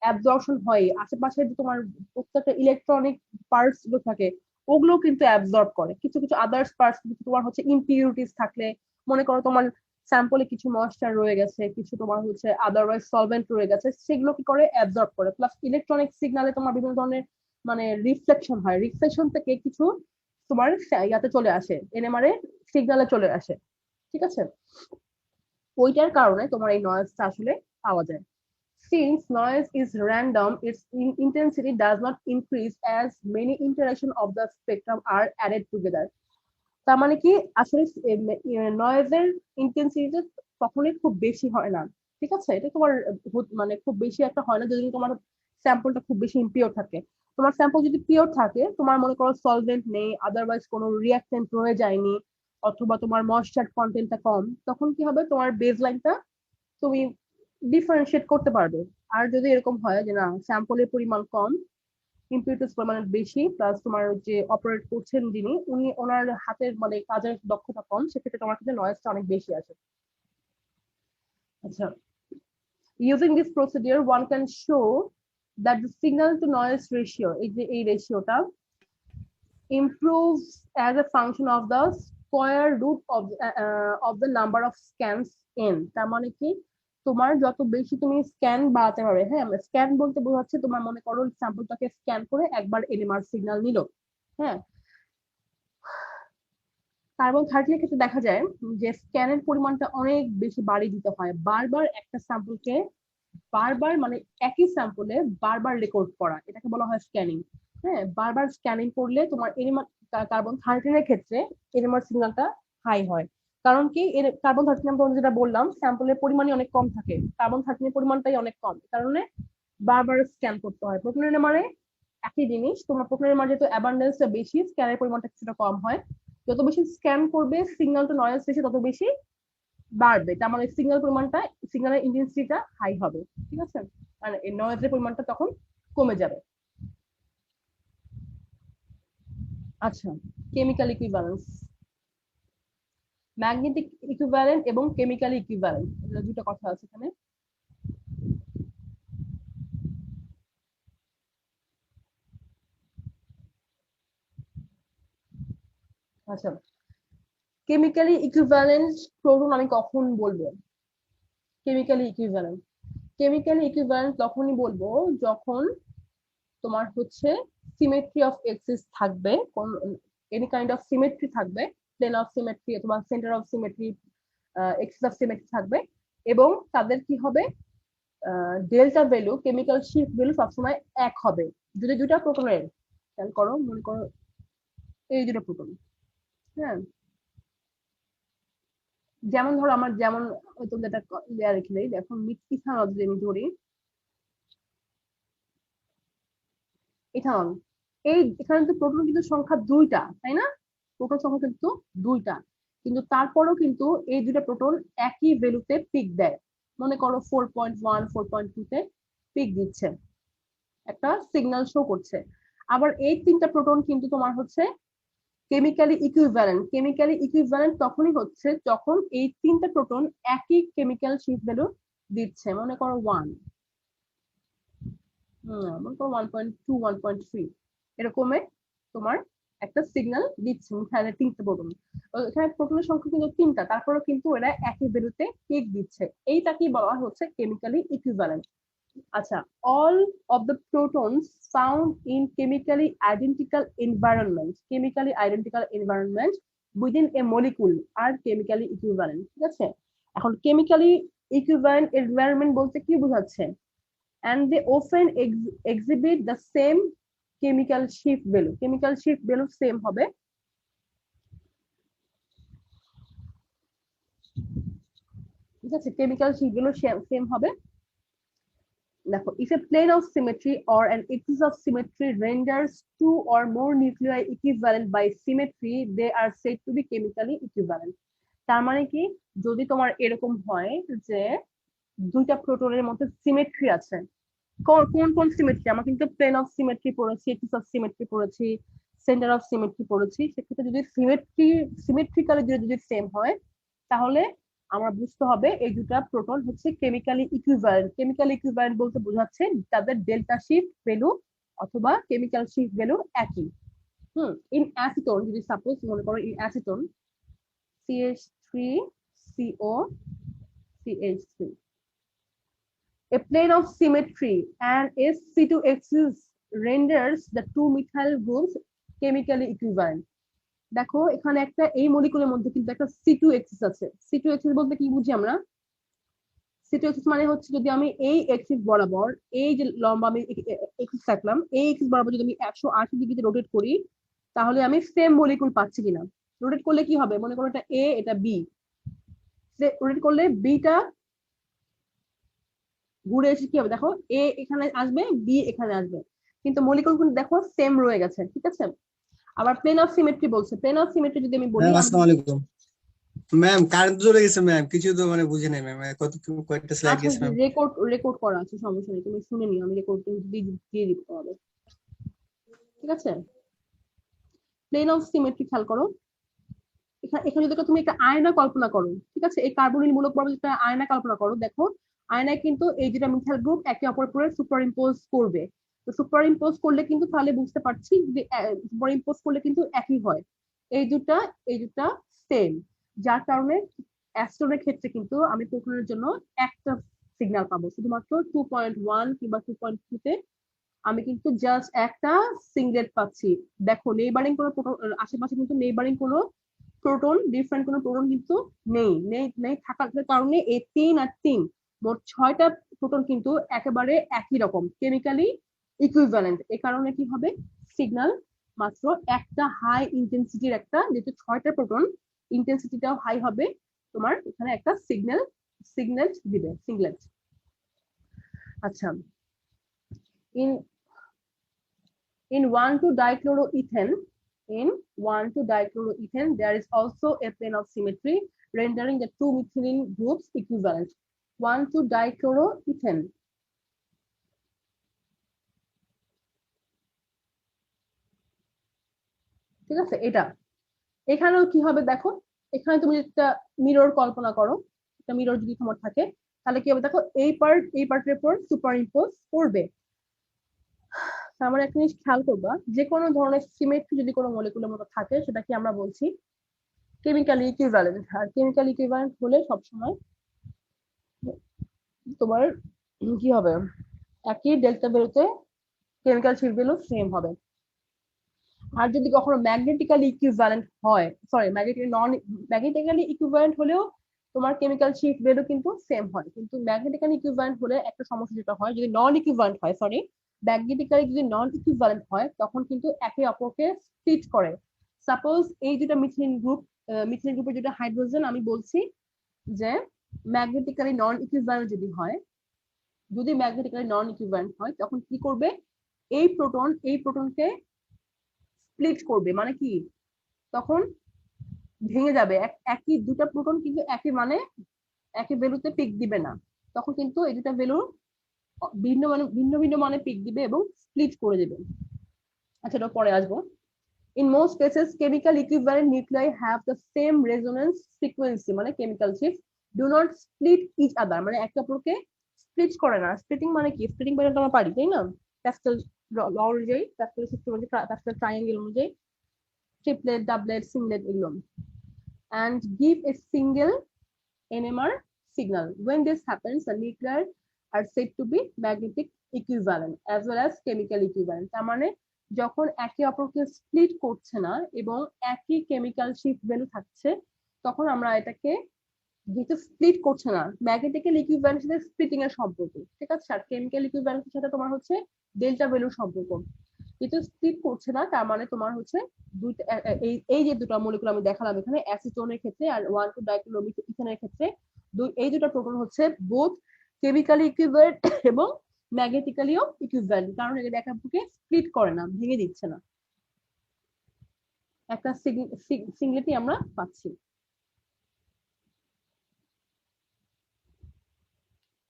অ্যাবজর্পশন হয়, আশেপাশে যে তোমার প্রত্যেকটা ইলেকট্রনিক পার্টস গুলো থাকে ওগুলো কিন্তু অ্যাবজর্ব করে, কিছু কিছু আদার্স পার্টস, কিছু তোমার হচ্ছে ইম্পিউরিটিস থাকলে, মনে করো তোমার স্যাম্পলে কিছু ময়েশ্চার রয়ে গেছে, কিছু তোমার হচ্ছে আদারওয়াইজ সলভেন্ট রয়ে গেছে, সেগুলো কি করে অ্যাবজর্ব করে। প্লাস ইলেকট্রনিক সিগনালে তোমার বিভিন্ন ধরনের মানে রিফ্লেকশন হয়, রিফ্লেকশন থেকে কিছু তোমার ইয়াতে চলে আসে, এনএমআর এর সিগনালে চলে আসে, ঠিক আছে। ওইটার কারণে তোমার এই নয়েজটা আসলে পাওয়া যায়। Since noise is random, its intensity does not increase as many interactions of the spectrum are added together. তার মানে কি আসলে নয়েজের ইন্টেন্সিটি কখনোই খুব বেশি হয় না, ঠিক আছে? এটা তোমার মানে খুব বেশি একটা হয় না যদি তোমার স্যাম্পলটা খুব বেশি ইম্পিওর থাকে। তোমার স্যাম্পল যদি পিওর থাকে, তোমার মনে করো সলভেন্ট নেই, আদারওয়াইজ কোনো রিয়াক্টেন্ট রয়ে যায়নি, অথবা তোমার ময়েশ্চার কন্টেন্টটা কম, তখন কি হবে, তোমার বেস লাইনটা তুমি ডিফারেন্সিয়েট করতে পারবে। আর যদি এরকম হয় যে না, স্যাম্পলের পরিমাণ কম, ইম্পিউরিটিস পরিমাণ বেশি, প্লাস তোমার যে অপারেট করছেন যিনি, উনি ওনার হাতের মানে কাজের দক্ষতা কম, সেক্ষেত্রে তোমার কাছে নয়েজটা অনেক বেশি আসে। আচ্ছা, using this procedure one can show that the signal two noise ratio, এই যে এই রেশিওটা improves as a function of the square root of the number of scans n। তার মানে কি, তোমার যত বেশি তুমি স্ক্যান বাড়াতে পারবে, হ্যাঁ, স্ক্যান বলতে বোঝাচ্ছে তোমার মনে করো স্যাম্পলটাকে স্ক্যান করে একবার এনএমআর সিগন্যাল নিল, হ্যাঁ। কার্বন 13 এর ক্ষেত্রে দেখা যায় যে স্ক্যানের পরিমাণটা অনেক বেশি বাড়িয়ে দিতে হয়, বারবার একটা স্যাম্পলকে বারবার মানে একই স্যাম্পলে বারবার রেকর্ড করা, এটাকে বলা হয় স্ক্যানিং। হ্যাঁ, বারবার স্ক্যানিং করলে তোমার এনএমআর, কার্বন 13 এর ক্ষেত্রে এনএমআর সিগন্যালটা হাই হয়। কারণ কি, কার্বন 13 আমরা যেটা বললাম, স্যাম্পলের পরিমাণই অনেক কম থাকে, কার্বন 13 এর পরিমাণটাই অনেক কম, কারণে বারবার স্ক্যান করতে হয়। প্রোটন এনএমআরে একই জিনিস, তোমার প্রোটন এনএমআর যেহেতু অ্যাবান্ডেন্সটা বেশি, স্ক্যানের পরিমাণটা কিছুটা কম হয়, যত বেশি স্ক্যান করবে সিগন্যাল টু নয়েজ রেশিও তত বেশি বাড়বে, তার মানে সিগন্যাল পরিমাণটা, সিগন্যালের ইন্টেন্সিটিটা হাই হবে, ঠিক আছে? মানে নয়েজের পরিমাণটা তখন কমে যাবে। আচ্ছা, কেমিক্যাল ইকুইভ্যালেন্স, ম্যাগনেটিক ইকুইভ্যালেন্ট এবং কেমিক্যাল ইকুইভ্যালেন্ট, দুটো কথা আছে এখানে। আচ্ছা, কেমিক্যালি ইকুইভ্যালেন্ট প্রোটন আমি কখন বলবো? কেমিক্যালি ইকুইভ্যালেন্ট, কেমিক্যালি ইকুইভ্যালেন্ট তখনই বলবো যখন তোমার হচ্ছে সিমেট্রি অফ এক্সিস থাকবে, কোন এনি কাইন্ড অফ সিমেট্রি থাকবে, প্লেন অফ সিমেট্রি অথবা centre of symmetry, axis of symmetry থাকবে, এবং তাদের কি হবে, delta value, chemical shift value সবসময় এক হবে। যদি দুটা প্রোটনের, খেয়াল করো, মনে করো এই দুটো প্রোটন, হ্যাঁ, যেমন ধরো আমার যেমন তোমাদের একটা লেয়ার রেখে দেই, দেখো ইথানল যদি আমি ধরি, ইথানল, এই এখানে কিন্তু প্রোটন কিন্তু সংখ্যা দুইটা, তাই না? প্রোটন সংখ্যা কিন্তু দুইটা, কিন্তু তারপরেও কিন্তু এই দুইটা প্রোটন একই ভ্যালুতে পিক দেয়। মনে করো 4.1 4.2 তে পিক দিচ্ছে, একটা সিগন্যাল শো করছে। আবার এই তিনটা প্রোটন কিন্তু তোমার হচ্ছে কেমিক্যালি ইকুইভ্যালেন্ট। কেমিক্যালি ইকুইভ্যালেন্ট তখনই হচ্ছে যখন এই তিনটা প্রোটন একই কেমিক্যাল শিফট ভ্যালু দিচ্ছে। মনে করো 1, মনে করো 1.2 1.3, এরকমে তোমার একটা সিগন্যাল দিচ্ছে মিথাইলের তিনটা প্রোটন। এখানে প্রোটনের সংখ্যা কিন্তু তিনটা, তারপরেও কিন্তু এরা একই ভ্যালুতে পিক দিচ্ছে, এইটাকেই বলা হচ্ছে কেমিক্যালি ইকুইভ্যালেন্ট। আচ্ছা, all of the protons found in chemically identical environment within a molecule are chemically equivalent, ঠিক আছে? এখন chemically equivalent environment বলতে কি বোঝাচ্ছে? And they often exhibit the same chemical shift value, chemical shift value same হবে, ঠিক আছে? chemical shift value same হবে। দেখো, if a plane of symmetry or an axis of symmetry renders two or more nuclei equivalent by symmetry, they are said to be chemically equivalent। তার মানে কি, যদি তোমার এরকম হয় যে দুইটা প্রোটনের মধ্যে সিমেট্রি আছে, কোন কোন সিমেট্রি, আমরা কিন্তু প্লেন অফ সিমেট্রি পড়েছি, এক্সিস অফ সিমেট্রি পড়েছি, সেন্টার অফ সিমেট্রি পড়েছি, সেক্ষেত্রে যদি সিমেট্রিক্যালি যদি সেম হয়, তাহলে আমরা বুঝতে হবে এই দুটা প্রোটন হচ্ছে কেমিক্যালি ইকুইভ্যালেন্ট। কেমিক্যালি ইকুইভ্যালেন্ট বলতে বোঝাচ্ছে তাদের ডেল্টা শিফট ভ্যালু অথবা কেমিক্যাল শিফট ভ্যালু একই। ইন অ্যাসিটোন, যদি সাপোজ মনে করো in acetone CH3CO CH3, a plane of symmetry and sc2 axis renders the two methyl groups chemically equivalent। দেখো, এখানে একটা এই মলিকুলের মধ্যে কিন্তু একটা C2 এক্সিস আছে। C2 এক্সিস বলতে কি বুঝি আমরা? সিটোসিস মানে হচ্ছে যদি আমি এই এক্সিস বরাবর এই যে লম্বা আমি এক্সিস রাখলাম, এই এক্সিস বরাবর যদি আমি 180 ডিগ্রিতে রোটেট করি, তাহলে আমি সেম মলিকুল পাচ্ছি কিনা। রোটেট করলে কি হবে, মনে করো এটা এ এটা বি, রোটেট করলে বিটা ঘুরে এসে কি হবে দেখো, এ এখানে আসবে বি এখানে আসবে, কিন্তু মলিকুল কিন্তু দেখো সেম রয়ে গেছে, ঠিক আছে। আবার প্লেন অফ সিমেট্রি বলছে, প্লেন অফ সিমেট্রি যদি আমি বলি, ম্যাম আসসালামু আলাইকুম। ম্যাম কারেন্ট চলে গেছে ম্যাম, কিছু তো মানে বুঝি নাই ম্যাম, কয়েকটা স্লাইড আচ্ছা গেছে ম্যাম। রেকর্ড রেকর্ড করা আছে, সমস্যা নেই, তুমি শুনে নিও, আমি রেকর্ড দিয়ে দিতে হবে, ঠিক আছে। প্লেন অফ সিমেট্রি খেয়াল করো, এখানে যদি তুমি একটা আয়না কল্পনা করো, ঠিক আছে, এই কার্বনিল মূলক পর্ব একটা আয়না কল্পনা করো, দেখো আয়নায় কিন্তু এই যেটা মিথাইল গ্রুপ একে অপরের উপরে সুপার ইম্পোজ করবে, তো সুপার ইম্পোজ করলে কিন্তু তাহলে বুঝতে পারছি যে সুপার ইম্পোজ করলে কিন্তু একই হয়, এই দুটা সেম, যার কারণে অ্যাস্ট্রনের ক্ষেত্রে কিন্তু আমি প্রোটনের জন্য একটা সিগন্যাল পাবো, শুধুমাত্র 2.1 কিংবা 2.2 তে আমি কিন্তু জাস্ট একটা সিঙ্গলেট পাচ্ছি। দেখো নেইবারিং কোনো আশেপাশে কিন্তু নেইবারিং কোনো প্রোটন, ডিফারেন্ট কোনো প্রোটন কিন্তু নেই নেই নেই থাকার কারণে এই 3 আর 3 মোট 6টা প্রোটন কিন্তু একেবারে একই রকম, কেমিক্যালি ইকুইভ্যালেন্ট। এই কারণে কি হবে, সিগন্যাল মাত্র একটা হাই ইন্টেন্সিটির একটা, যেহেতু 6টা প্রোটন ইন্টেন্সিটিটাও হাই হবে, তোমার এখানে একটা সিগন্যাল দিবে, সিঙ্গলেট। আচ্ছা, in 1,2-dichloroethane, there is also a plane of symmetry, rendering the two methylene groups equivalent. 1,2-dichloroethane. ঠিক আছে, এটা এখানেও কি হবে দেখো, এখানে তুমি একটা মিরর কল্পনা করো, একটা মিরর যদি তোমার থাকে, তাহলে কি হবে দেখো, এই পার্টের উপর সুপার ইম্পোজ করবে। আমার একটা জিনিস খেয়াল করবা, যে কোনো ধরনের সিমেট্রি যদি কোনো মলিকুলের মতো থাকে, সেটা কি আমরা বলছি কেমিক্যালি ইকুইভ্যালেন্ট। আর কেমিক্যালি ইকুইভ্যালেন্ট হলে সবসময় তোমার কি হবে, একই ডেল্টা ভ্যালুতে কেমিক্যাল শিফট ভ্যালু সেম হবে। আর যদি কখনো ম্যাগনেটিক্যালি ইকুইভ্যালেন্ট হয়, সরি ম্যাগনেটিক্যালি ইকুইভ্যালেন্ট হলেও তোমার কেমিক্যাল শিফট ভ্যালু কিন্তু সেম হয়, কিন্তু ম্যাগনেটিক্যালি ইকুইভ্যালেন্ট হলে একটা সমস্যা যেটা হয়, যদি নন ইকুইভ্যালেন্ট হয়, সরি ম্যাগনেটিক্যালি যদি নন ইকুইভ্যালেন্ট হয়, তখন কিন্তু একে অপরকে স্প্লিট করে। সাপোজ এই দুটা মিথিলিন গ্রুপের যেটা হাইড্রোজেন, আমি বলছি যে ম্যাগনেটিক্যালি নন ইকুইভ্যালেন্ট যদি ম্যাগনেটিক্যালি নন ইকুইভ্যালেন্ট হয়, তখন কি করবে, এই প্রোটনকে স্প্লিট করবে, মানে কি, তখন ভেঙে যাবে, একই দুটা প্রোটন কিন্তু একই ভ্যালুতে পিক দিবে না, তখন কিন্তু এই দুটা ভ্যালু ভিন্ন ভিন্ন মানে পিক দিবে এবং স্প্লিট করে দেবে। আচ্ছা, এটা পরে আসবো। In most cases, chemical equivalent nuclei have the same resonance frequency, মানে chemical shift, do not split each other, মানে একে অপরকে স্প্লিট করে না। স্প্লিটিং মানে কি, স্প্লিটিং মানে আমরা পারি, তাই না, প্যাসকেল ল অনুযায়ী, প্যাসকেল সিস্টেম অনুযায়ী, প্যাসকেল ট্রায়াঙ্গেল অনুযায়ী, ট্রিপলেট, ডাবলেট, সিংলেট এগুলো, and give a single NMR signal. When this happens, the nuclei are said to be magnetic equivalent as well as chemical equivalent. তার মানে যখন একে অপরকে স্প্লিট করছে না এবং একই কেমিক্যাল শিফট ভ্যালু থাকছে, তখন আমরা এটাকে, যেহেতু স্প্লিট করছে না, ম্যাগনেটিক্যাল ইকুইভ্যালেন্টের সাথে স্প্লিটিং এর সম্পর্ক, ঠিক আছে, আর কেমিক্যাল ইকুইভ্যালেন্টের সাথে তোমার হচ্ছে ডেল্টা ভ্যালুর সম্পর্ক। যেহেতু স্প্লিট করছে না, তার মানে তোমার হচ্ছে এই যে দুটো মলিকুল আমি দেখালাম এখানে, অ্যাসিটোনের ক্ষেত্রে আর 1,2-ডাইক্লোরোইথেনের ক্ষেত্রে, এই দুটো প্রোটন হচ্ছে বোথ কেমিক্যালি ইকুইভ্যালেন্ট এবং ম্যাগনেটিক্যালিও ইকুইভ্যালেন্ট, কারণ এটা একে অপরকে স্প্লিট করে না, ভেঙে দিচ্ছে না, একটা সিঙ্গলেটই আমরা পাচ্ছি।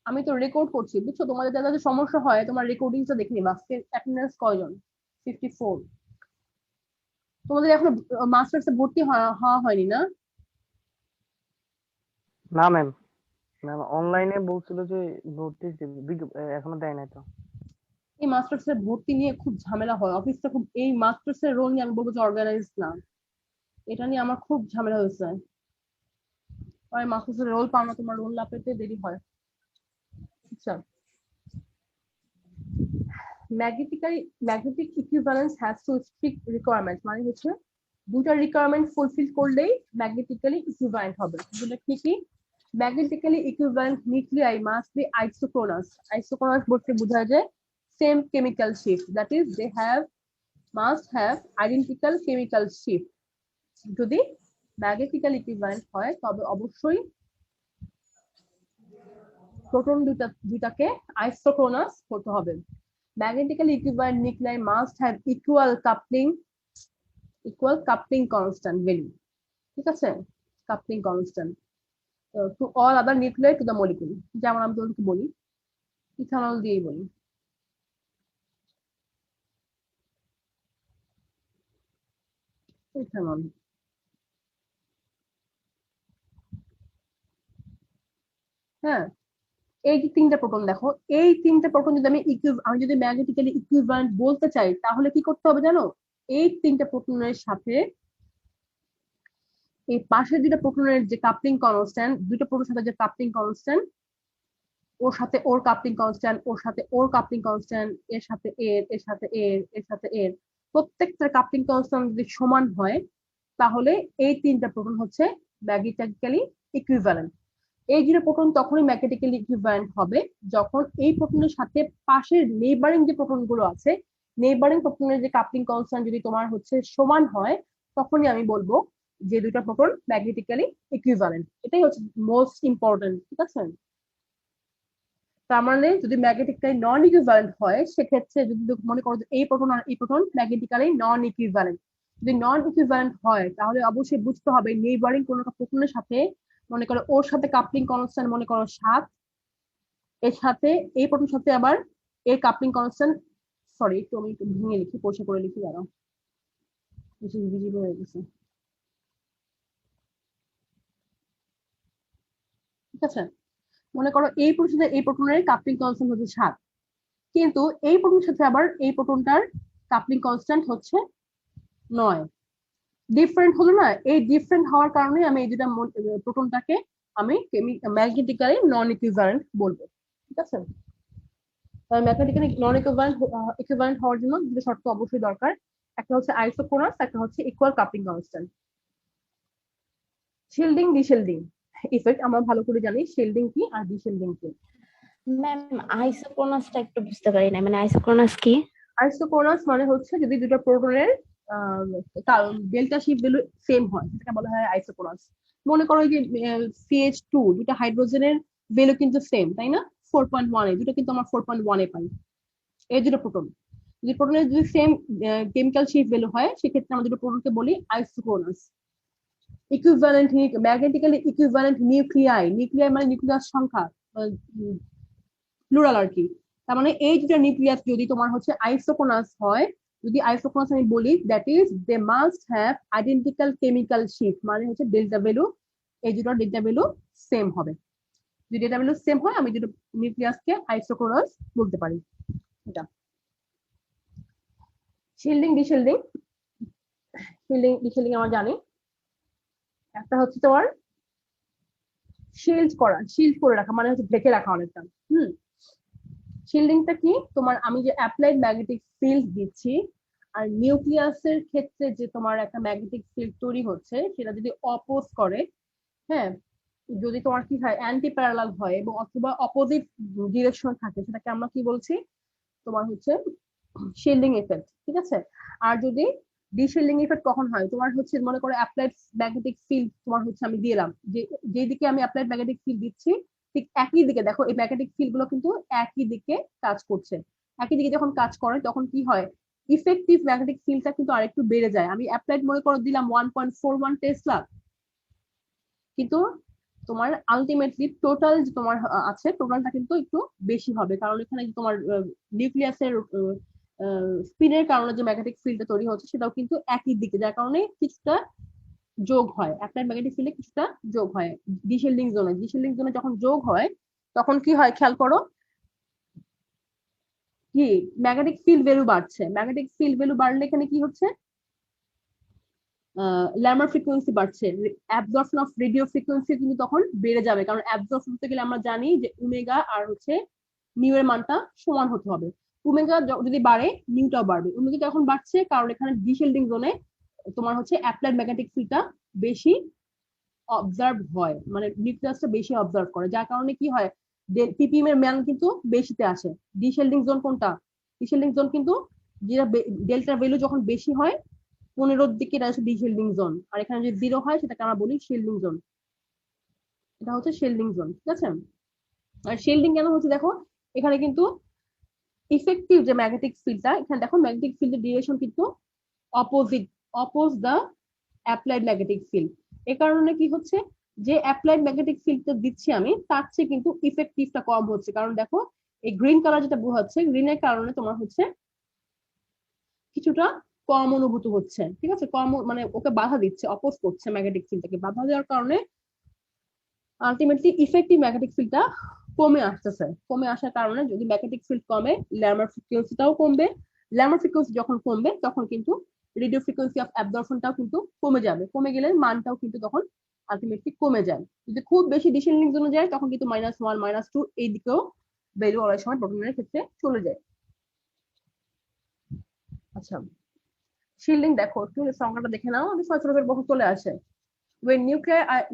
আমি তো রেকর্ড করছি, বুঝছো, তোমাদের যাদের সমস্যা হয় তোমার রেকর্ডিংটা দেখে নিবা। অ্যাটেন্ডেন্স কয়জন, 54। তোমাদের এখনো মাস্টার্সে ভর্তি হওয়া হয়নি না? না ম্যাম, ম্যাম অনলাইনে বলছিল যে ভর্তি এখনো দেয় নাই তো। এই মাস্টার্সের ভর্তি নিয়ে খুব ঝামেলা হয়, অফিসটা খুব, এই মাস্টার্সের রোল নিয়ে আমি বলবো যে অর্গানাইজ না, এটা নিয়ে আমার খুব ঝামেলা হয়েছে। মাস্টার্সের রোল পাও না, তোমার রোল না পেতে দেরি হয়। আচ্ছা, magnetic equivalence has two strict requirement, মানে হচ্ছে দুটা রিকোয়ারমেন্ট ফুলফিল করলেই ম্যাগনেটিক্যালি ইকুইভ্যালেন্ট হবে। যেটা কি কি, magnetically equivalent nuclei must be isochronous. Isochronous বলতে বোঝায় যে same chemical shift, that is they have must have identical chemical shift. যদি ম্যাগনেটিক্যাল ইকুইভ্যালেন্ট হয় তবে অবশ্যই প্রোটন দুটাকে আইসোক্রোনাস হতে হবে। Magnetically equivalent nuclei must have equal coupling constant value, ঠিক আছে, coupling constant to all other nuclear to the molecule. যেমন আমি তোমাকে বলি, ইথানল দিয়েই বলি, ইথানল। হ্যাঁ, এই যে তিনটা প্রোটন দেখো, এই তিনটা প্রোটন যদি আমি যদি ম্যাগনেটিক্যালি ইকুইভ্যালেন্ট বলতে চাই তাহলে কি করতে হবে জানো? এই তিনটা প্রোটনের সাথে এই পাশের দুটা প্রোটনের যে কাপলিং কনস্ট্যান্ট, দুটো প্রোটনের সাথে যে কাপলিং কনস্ট্যান্ট, ওর সাথে ওর কাপলিং কনস্ট্যান্ট, ওর সাথে ওর কাপলিং কনস্ট্যান্ট, এর সাথে এর সাথে এর সাথে এর, প্রত্যেকটা কাপলিং কনস্ট্যান্ট যদি সমান হয় তাহলে এই তিনটা প্রোটন হচ্ছে ম্যাগনেটিক্যালি ইকুইভ্যালেন্ট। এই দুটো প্রোটন তখনই ম্যাগনেটিক্যালি ইকুইভ্যালেন্ট হবে যখন এই প্রোটনের সাথে পাশের নেইবারিং যে প্রোটন গুলো আছে, নেইবারিং প্রোটনের যে কাপলিং কনস্ট্যান্ট যদি তোমার হচ্ছে সমান হয়, তখনই আমি বলবো যে দুটা প্রোটন ম্যাগনেটিক্যালি ইকুইভ্যালেন্ট। এটাই হচ্ছে মোস্ট ইম্পর্টেন্ট, ঠিক আছে। তার মানে যদি ম্যাগনেটিক্যালি নন ইকুইভ্যালেন্ট হয় সেক্ষেত্রে যদি মনে করো যে এই প্রোটন আর এই প্রোটন ম্যাগনেটিক্যালি নন ইকুইভ্যালেন্ট, যদি নন ইকুইভ্যালেন্ট হয় তাহলে অবশ্যই বুঝতে হবে নেইবারিং কোন একটা প্রোটনের সাথে, মনে করো ওর সাথে কাপলিং কনস্ট্যান্ট মনে করো 7, এর সাথে এই প্রোটনের সাথে আবার এর কাপলিং কনস্ট্যান্ট, সরি একটু আমি একটু ভেঙে লিখি, পরিষ্কার করে লিখি, দাঁড়াও বেশি ভিজিবল হয়ে গেছে, ঠিক আছে। মনে করো এই প্রোটনের সাথে এই প্রোটনের কাপলিং কনস্ট্যান্ট হচ্ছে 7, কিন্তু এই প্রোটনের সাথে আবার এই প্রোটনটার কাপলিং কনস্ট্যান্ট হচ্ছে 9। ডিফারেন্ট হলো না? এই ডিফারেন্ট হওয়ার কারণে আমি এই দুটা প্রোটনটাকে আমি ম্যাগনেটিক্যালি নন ইকুইভ্যালেন্ট বলবো, ঠিক আছে। ম্যাগনেটিক্যালি নন ইকুইভ্যালেন্ট হওয়ার জন্য দুটো শর্ত অবশ্যই দরকার, একটা হচ্ছে আইসোক্রোনাস, একটা হচ্ছে equal coupling constant. Shielding deshielding effect আমরা ভালো করে জানি, শিল্ডিং কি আর ডিশিল্ডিং কি। ম্যাম আইসোক্রোনাসটা একটু বুঝতে পারি না, মানে আইসোক্রোনাস কি? আইসোক্রোনাস মানে হচ্ছে যদি দুটো প্রোটনের ডেল্টা শিফট ভ্যালু সেম হয় সেটাকে বলা হয় আইসোক্রোনাস। মনে করো যে CH2 দুটো হাইড্রোজেনের ভ্যালু কিন্তু সেম, তাই না? 4.1 এ দুটো কিন্তু আমরা 4.1 এ পাই, এই দুটো প্রোটন যদি প্রোটনের যদি সেম কেমিক্যাল শিফট ভ্যালু হয় সেক্ষেত্রে আমরা দুটো প্রোটনকে বলি isochronous. Equivalent magnetically equivalent nuclei, nuclei মানে নিউক্লিয়াস সংখ্যা, প্লুরাল আর কি। তার মানে এই দুটো নিউক্লিয়াস যদি তোমার হচ্ছে আইসোক্রোনাস হয়, যদি আইসোক্রোনাস আমি বলি that is they must have identical chemical shift, মানে হচ্ছে ডেল্টা ভ্যালু, এই দুটো ডেল্টা ভ্যালু সেম হবে। যদি ডেল্টা ভ্যালু সেম হয় আমি দুটো নিউক্লিয়াসকে আইসোক্রোনাস বলতে পারি। এটা শিল্ডিং ডিশিল্ডিং, শিল্ডিং ডিশিল্ডিং আমরা জানি, একটা হচ্ছে তোমার শিল্ড করা, শিল্ড করে রাখা মানে হচ্ছে ঢেকে রাখা অনেকটা। শিল্ডিংটা কি? তোমার আমি যে অ্যাপ্লাইড ম্যাগনেটিক ফিল্ড দিচ্ছি আর নিউক্লিয়াসের ক্ষেত্রে যে তোমার একটা ম্যাগনেটিক ফিল্ড তৈরি হচ্ছে সেটা যদি অপোজ করে, হ্যাঁ, যদি তোমার কি হয় অ্যান্টি প্যারালাল হয় এবং অথবা অপোজিট ডিরেকশন থাকে, সেটাকে আমরা কি বলছি তোমার হচ্ছে শিল্ডিং ইফেক্ট, ঠিক আছে। আর যদি ডিশিল্ডিং ইফেক্ট কখন হয়? তোমার হচ্ছে মনে করো অ্যাপ্লাইড ম্যাগনেটিক ফিল্ড তোমার হচ্ছে আমি দিলাম, যে যেদিকে আমি অ্যাপ্লাইড ম্যাগনেটিক ফিল্ড দিচ্ছি ঠিক একই দিকে, দেখো এই ম্যাগনেটিক ফিল্ড গুলো কিন্তু একই দিকে কাজ করছে, একই দিকে যখন কাজ করে তখন কি হয় ইফেক্টিভ ম্যাগনেটিক ফিল্ডটা কিন্তু আরেকটু বেড়ে যায়। আমি অ্যাপ্লাইড মনে করো দিলাম 1.41 টেসলা, কিন্তু তোমার আলটিমেটলি টোটাল যে তোমার আছে টোটালটা কিন্তু একটু বেশি হবে, কারণ এখানে তোমার নিউক্লিয়াসের স্পিনের কারণে যে ম্যাগনেটিক ফিল্ডটা তৈরি হচ্ছে সেটাও কিন্তু একই দিকে, যার কারণে কিছুটা যোগ হয়, অ্যাপ্লাইড ম্যাগনেটিক ফিল্ডে কিছুটা যোগ হয় ডিশিল্ডিং জোনে। ডিশিল্ডিং জোনে যখন যোগ হয় তখন কি হয় খেয়াল করো, কি ম্যাগনেটিক ফিল্ড ভ্যালু বাড়ছে, ম্যাগনেটিক ফিল্ড ভ্যালু বাড়লে এখানে কি হচ্ছে ল্যামার ফ্রিকোয়েন্সি বাড়ছে, অ্যাবজর্পশন অফ রেডিও ফ্রিকোয়েন্সি কিন্তু তখন বেড়ে যাবে, কারণ অ্যাবজর্পশন করতে গেলে আমরা জানি যে ওমেগা আর হচ্ছে নিউ এর মানটা সমান হতে হবে। ওমেগা যদি বাড়ে নিউটাও বাড়বে, ওমেগা যখন বাড়ছে কারণ এখানে ডিশিল্ডিং জোনে তোমার হচ্ছে অ্যাপ্লাইড ম্যাগনেটিক ফিল্ডটা বেশি অবজার্ভ হয়, মানে নিউক্লিয়াসটা বেশি অবজার্ভ করে, যার কারণে কি হয় পিপিএম এর মান কিন্তু বেশিতে আসে। ডিশেল্ডিং জোন কোনটা? ডিশেল্ডিং জোন কিন্তু যেটা ডেল্টা ভ্যালু যখন বেশি হয় 15 দিকে এটা হচ্ছে ডিশেল্ডিং জোন, আর এখানে যদি 0 হয় সেটাকে আমরা বলি শিল্ডিং জোন। এটা হচ্ছে শিল্ডিং জোন, ঠিক আছে? আর শিল্ডিং কেন হচ্ছে দেখো, এখানে কিন্তু ইফেক্টিভ যে ম্যাগনেটিক ফিল্ডটা, এখানে দেখো ম্যাগনেটিক ফিল্ডের ডিরেকশন কিন্তু oppose the applied magnetic field. এ কারণে কি হচ্ছে, যে অ্যাপ্লাইড ম্যাগনেটিক ফিল্ডটা দিচ্ছি আমি তার চেয়ে কিন্তু ইফেক্টিভটা কম হচ্ছে। কারণ দেখো এই গ্রিন কালার যেটা বোঝাচ্ছে, গ্রিনের কারণে তোমার হচ্ছে কিছুটা কম অনুভূত হচ্ছে, ঠিক আছে? কম মানে ওকে বাধা দিচ্ছে, অপোজ করছে ম্যাগনেটিক ফিল্ডটাকে, বাধা দেওয়ার কারণে আলটিমেটলি ইফেক্টিভ ম্যাগনেটিক ফিল্ডটা কমে আসতেছে। কমে আসার কারণে যদি ম্যাগনেটিক ফিল্ড কমে, ল্যামার ফ্রিকোয়েন্সিটাও কমবে। ল্যামার ফ্রিকোয়েন্সি যখন কমবে তখন কিন্তু রেডিও ফ্রিকোয়েন্সি অফ অ্যাবজর্পশনটাও কিন্তু কমে যাবে। কমে গেলে মানটাও কিন্তু তখন আলটিমেটলি কমে যায়। যদি খুব বেশি ডিসেন্ডিং জোনে যায় তখন কিন্তু -1 -2 এই দিকেও ভ্যালু অনেক সময় প্রোটনের ক্ষেত্রে চলে যায়। আচ্ছা, শিল্ডিং দেখো একটু সংজ্ঞাটা দেখে নাও, আমি সচরাচর বহু চলে আসে। When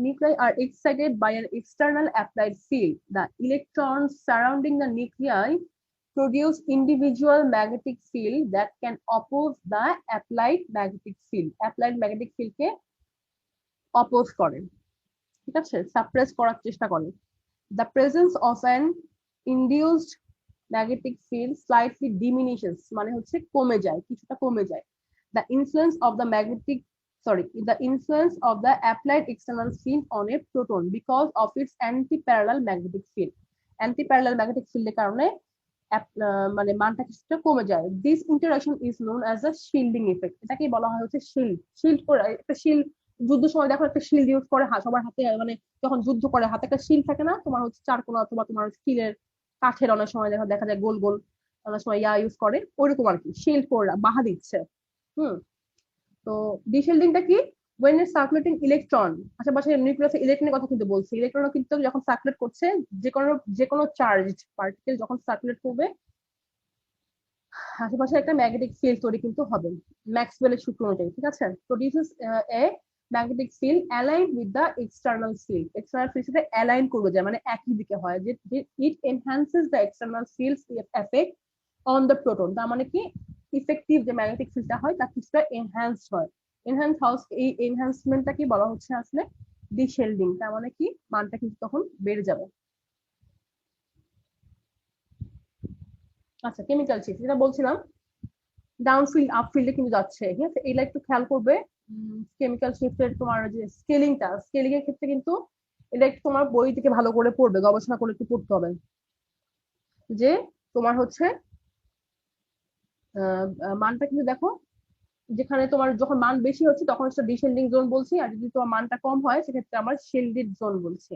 nuclei are excited by an external applied field, the electrons surrounding the nuclei produce individual magnetic field that can oppose the applied magnetic field. Applied magnetic field K oppose করে, ঠিক আছে, সাপ্রেস করার চেষ্টা করে। The presence of an induced magnetic field slightly diminishes, মানে হচ্ছে কমে যায়, কিছুটা কমে যায়। The influence of the applied external field on a proton because of its anti-parallel magnetic field. Anti-parallel magnetic field এর কারণে মানে মানটা কিছুটা কমে যায়। This interaction is known as a shielding effect. এটাকে বলা হয় হচ্ছে শিল্ড করে। একটা শিল্ড যুদ্ধের সময় দেখো একটা শিল্ড ইউজ করে, সবার হাতে, মানে যখন যুদ্ধ করে হাতে একটা শিল্ড থাকে না, তোমার হচ্ছে চারকোনা অথবা তোমার স্টিলের, কাঠের, অনেক সময় দেখা যায় গোল গোল, অনেক সময় ইউজ করে, ওইরকম আর কি, শিল্ড করে বাহা দিচ্ছে। তো ডিশেল্ডিংটা কি? when a circulating electron, আশেপাশে নিউক্লিয়াসের ইলেকট্রনের কথা কিন্তু বলছি, ইলেকট্রনও কিন্তু যখন সার্কুলেট করছে, যে কোনো চার্জড পার্টিকেল যখন সার্কুলেট করবে আশেপাশে একটা ম্যাগনেটিক ফিল্ড তৈরি কিন্তু হবে ম্যাক্সওয়েলের সূত্র অনুযায়ী, ঠিক আছে? Produces a magnetic field aligned with the external field. External field সাথে অ্যালাইন করবে যায়, মানে একই দিকে হয়, যে it enhances the external fields effect on the proton. তার মানে কি, ইফেক্টিভ যে ম্যাগনেটিক ফিল্ডটা হয় তার কিছুটা এনহ্যান্স হয়। এই এনহ্যান্সমেন্টটা কি বলা হচ্ছে আসলে ডিশেল্ডিং। তার মানে কি, মানটা কিন্তু তখন বেড়ে যাবে। আচ্ছা, কেমিক্যাল শিফট যেটা বলছিলাম, ডাউনফিল্ড আপফিল্ডে কিন্তু যাচ্ছে, ঠিক আছে? এইটা একটু খেয়াল করবে। কেমিক্যাল শিফটের তোমার যে স্কেলিং এর ক্ষেত্রে কিন্তু এটা একটু তোমার বই থেকে ভালো করে পড়বে, গবেষণা করে একটু পড়তে হবে। যে তোমার হচ্ছে মানটা কিন্তু দেখো, যেখানে তোমার যখন মান বেশি হচ্ছে তখন সেটা ডিশেল্ডিং জোন বলছি, আর যদি তোমার মানটা কম হয় সেক্ষেত্রে আমরা শিল্ডেড জোন বলছি।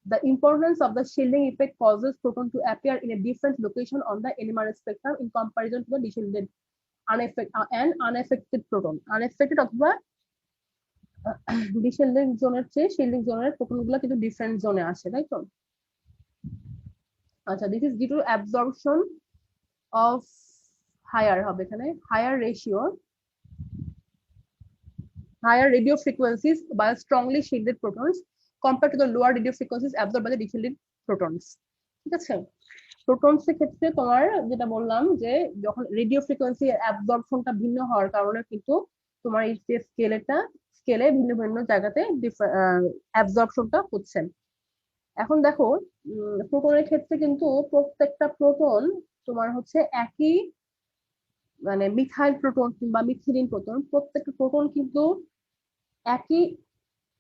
The importance of the shielding effect causes proton to appear in a different location on the NMR spectrum in comparison to the deshielded unaffected proton. Unaffected অথবা ডিশেল্ডিং জোনের চেয়ে শিল্ডিং জোনের প্রোটন গুলো কিন্তু ডিফারেন্ট জোনে আসে, তাই তো? আচ্ছা, this is due to absorption of higher, হবে এখানে higher radio frequencies by strongly shielded protons compared to the lower radio frequencies absorbed by the deshielded protons. ঠিক আছে? প্রোটনস এর ক্ষেত্রে তোমার যেটা বললাম, যে যখন রেডিও ফ্রিকোয়েন্সি অ্যাবজর্পশনটা ভিন্ন হওয়ার কারণে কিন্তু তোমার এই যে স্কেলে ভিন্ন ভিন্ন জায়গাতে অ্যাবজর্পশনটা হচ্ছে। এখন দেখো প্রোটনের ক্ষেত্রে কিন্তু প্রত্যেকটা প্রোটন তোমার হচ্ছে একই, মানে মিথাইল প্রোটন কিংবা মিথিলিন প্রোটন, প্রত্যেকটা প্রোটন কিন্তু একই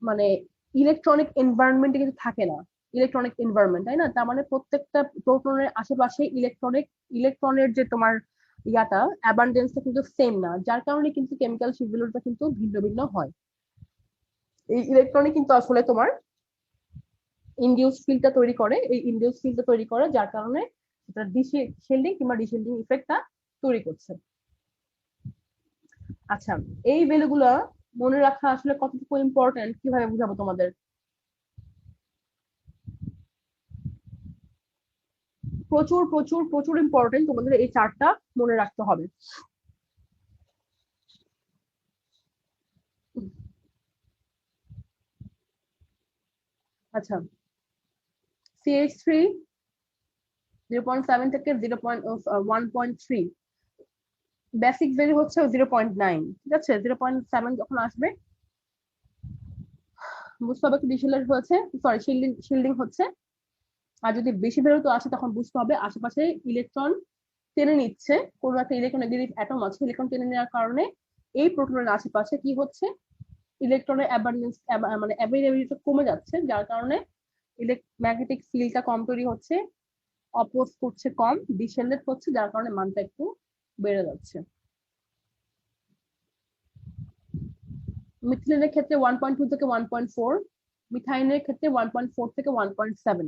মানে ইলেকট্রনিক এনভায়রনমেন্টে কিন্তু থাকে না, ইলেকট্রনিক এনভায়রনমেন্ট, তাই না? তার মানে প্রত্যেকটা প্রোটনের আশেপাশে ইলেকট্রনের যে তোমার ইয়াটা অ্যাবান্ডেন্সটা কিন্তু সেম না, যার কারণে কিন্তু কেমিক্যাল শিফটগুলোটা কিন্তু ভিন্ন ভিন্ন হয়। এই ইলেকট্রনিক কিন্তু আসলে তোমার ইনডিউস ফিল্ডটা তৈরি করে, যার কারণে এটা ডিশেল্ডিং কিংবা ডিশেল্ডিং ইফেক্টটা তৈরি করছে। আচ্ছা, এই ভ্যালুগুলো মনে রাখা আসলে কতটুকু ইম্পর্টেন্ট, কিভাবে বুঝাবো তোমাদের? প্রচুর প্রচুর প্রচুর ইম্পর্টেন্ট, তোমাদের এই চারটা মনে রাখতে হবে। আচ্ছা, CH3 0.7 থেকে 1.3, বেসিক ভ্যালু হচ্ছে 0.9, ঠিক আছে? 0.7 যখন আসবে বুঝতে হবে কি ডিসিলেট হয়েছে, সরি শিল্ডিং হচ্ছে। আর যদি বেশি ভ্যালু তো আসে তখন বুঝতে হবে আশেপাশে ইলেকট্রন টেনে নিচ্ছে, কোনো একটা ইলেকট্রোনেগেটিভ অ্যাটম আছে, ইলেকট্রন টেনে নেওয়ার কারণে এই প্রোটনের আশেপাশে কি হচ্ছে, ইলেকট্রনের অ্যাবান্ডেন্স মানে অ্যাভেলেবিলিটি কমে যাচ্ছে, যার কারণে ম্যাগনেটিক ফিল্ডটা কম তৈরি হচ্ছে, অপোজ করছে কম, ডিসেন্ডেড হচ্ছে, যার কারণে মানটা একটু বেড়ে যাচ্ছে। মিথিলিনের ক্ষেত্রে 1.2 থেকে 1.4, মিথাইনের ক্ষেত্রে 1.4 থেকে 1.7।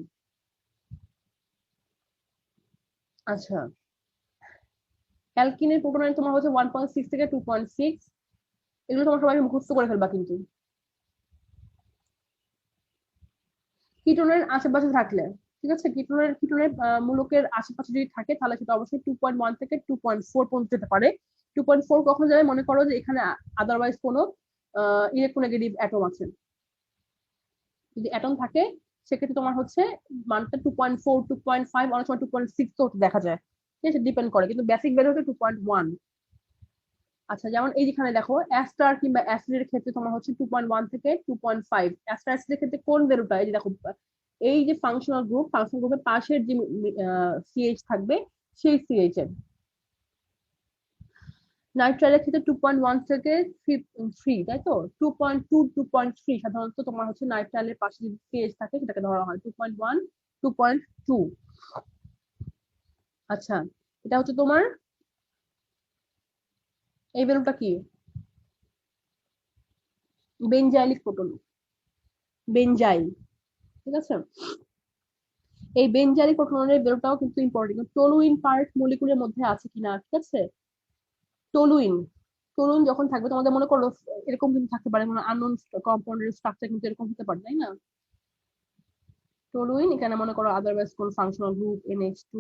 আচ্ছা, অ্যালকিনের প্রোটনের তোমার হচ্ছে 1.6 থেকে 2.6, এগুলো তোমার সবাই মুখস্থ করে ফেলবা কিন্তু। কিটোনের আশেপাশে থাকলে, ঠিক আছে, কিটোনের মূলকের আশেপাশে যদি থাকে তাহলে সেটা অবশ্যই 2.1 থেকে 2.4 পর্যন্ত যেতে পারে। 2.4 কখন যাবে, মনে করো যে এখানে আদারওয়াইজ কোনো ইলেকট্রোনেগেটিভ অ্যাটম আছে, যদি অ্যাটম থাকে সেক্ষেত্রে তোমার হচ্ছে মানটা 2.4, 2.5, অনেক সময় 2.6 তো দেখা যায়, ঠিক আছে, ডিপেন্ড করে, কিন্তু বেসিক ভ্যালু হচ্ছে 2.1। আচ্ছা, যেমন এই যেখানে দেখো অ্যাস্টার কিংবা অ্যাসিডের ক্ষেত্রে তোমার হচ্ছে 2.1 থেকে 2.5। অ্যাস্টার অ্যাসিডের ক্ষেত্রে কোন ভ্যালুটা, এই যে দেখো এই যে ফাংশনাল গ্রুপের পাশের যে সিএইচ থাকবে সেই সিএইচ এর। নাইট্রাইলের ক্ষেত্রে 2.1 থেকে 3, তাই তো 2.2, 2.3 সাধারণত তোমার হচ্ছে নাইট্রাইলের পাশে যদি সিএইচ থাকে সেটাকে ধরা হয় 2.1, 2.2। আচ্ছা, এটা হচ্ছে তোমার এই ভ্যালুটা কি, বেনজাইলিক প্রোটন, বেনজাইল, ঠিক আছে। এই বেনজাইলিক প্রোটনের ভ্যালুটাও কিন্তু ইম্পর্টেন্ট, টলুইন পার্ট মলিকুলের মধ্যে আছে কিনা, ঠিক আছে। টলুইন টলুইন যখন থাকবে তোমাদের মনে করো এরকম কিন্তু থাকতে পারে, মানে আননোন কম্পাউন্ডের স্ট্রাকচার কিন্তু এরকম হতে পারে, তাই না। টলুইন এখানে মনে করো আদারওয়াইজ কোন ফাংশনাল গ্রুপ NH2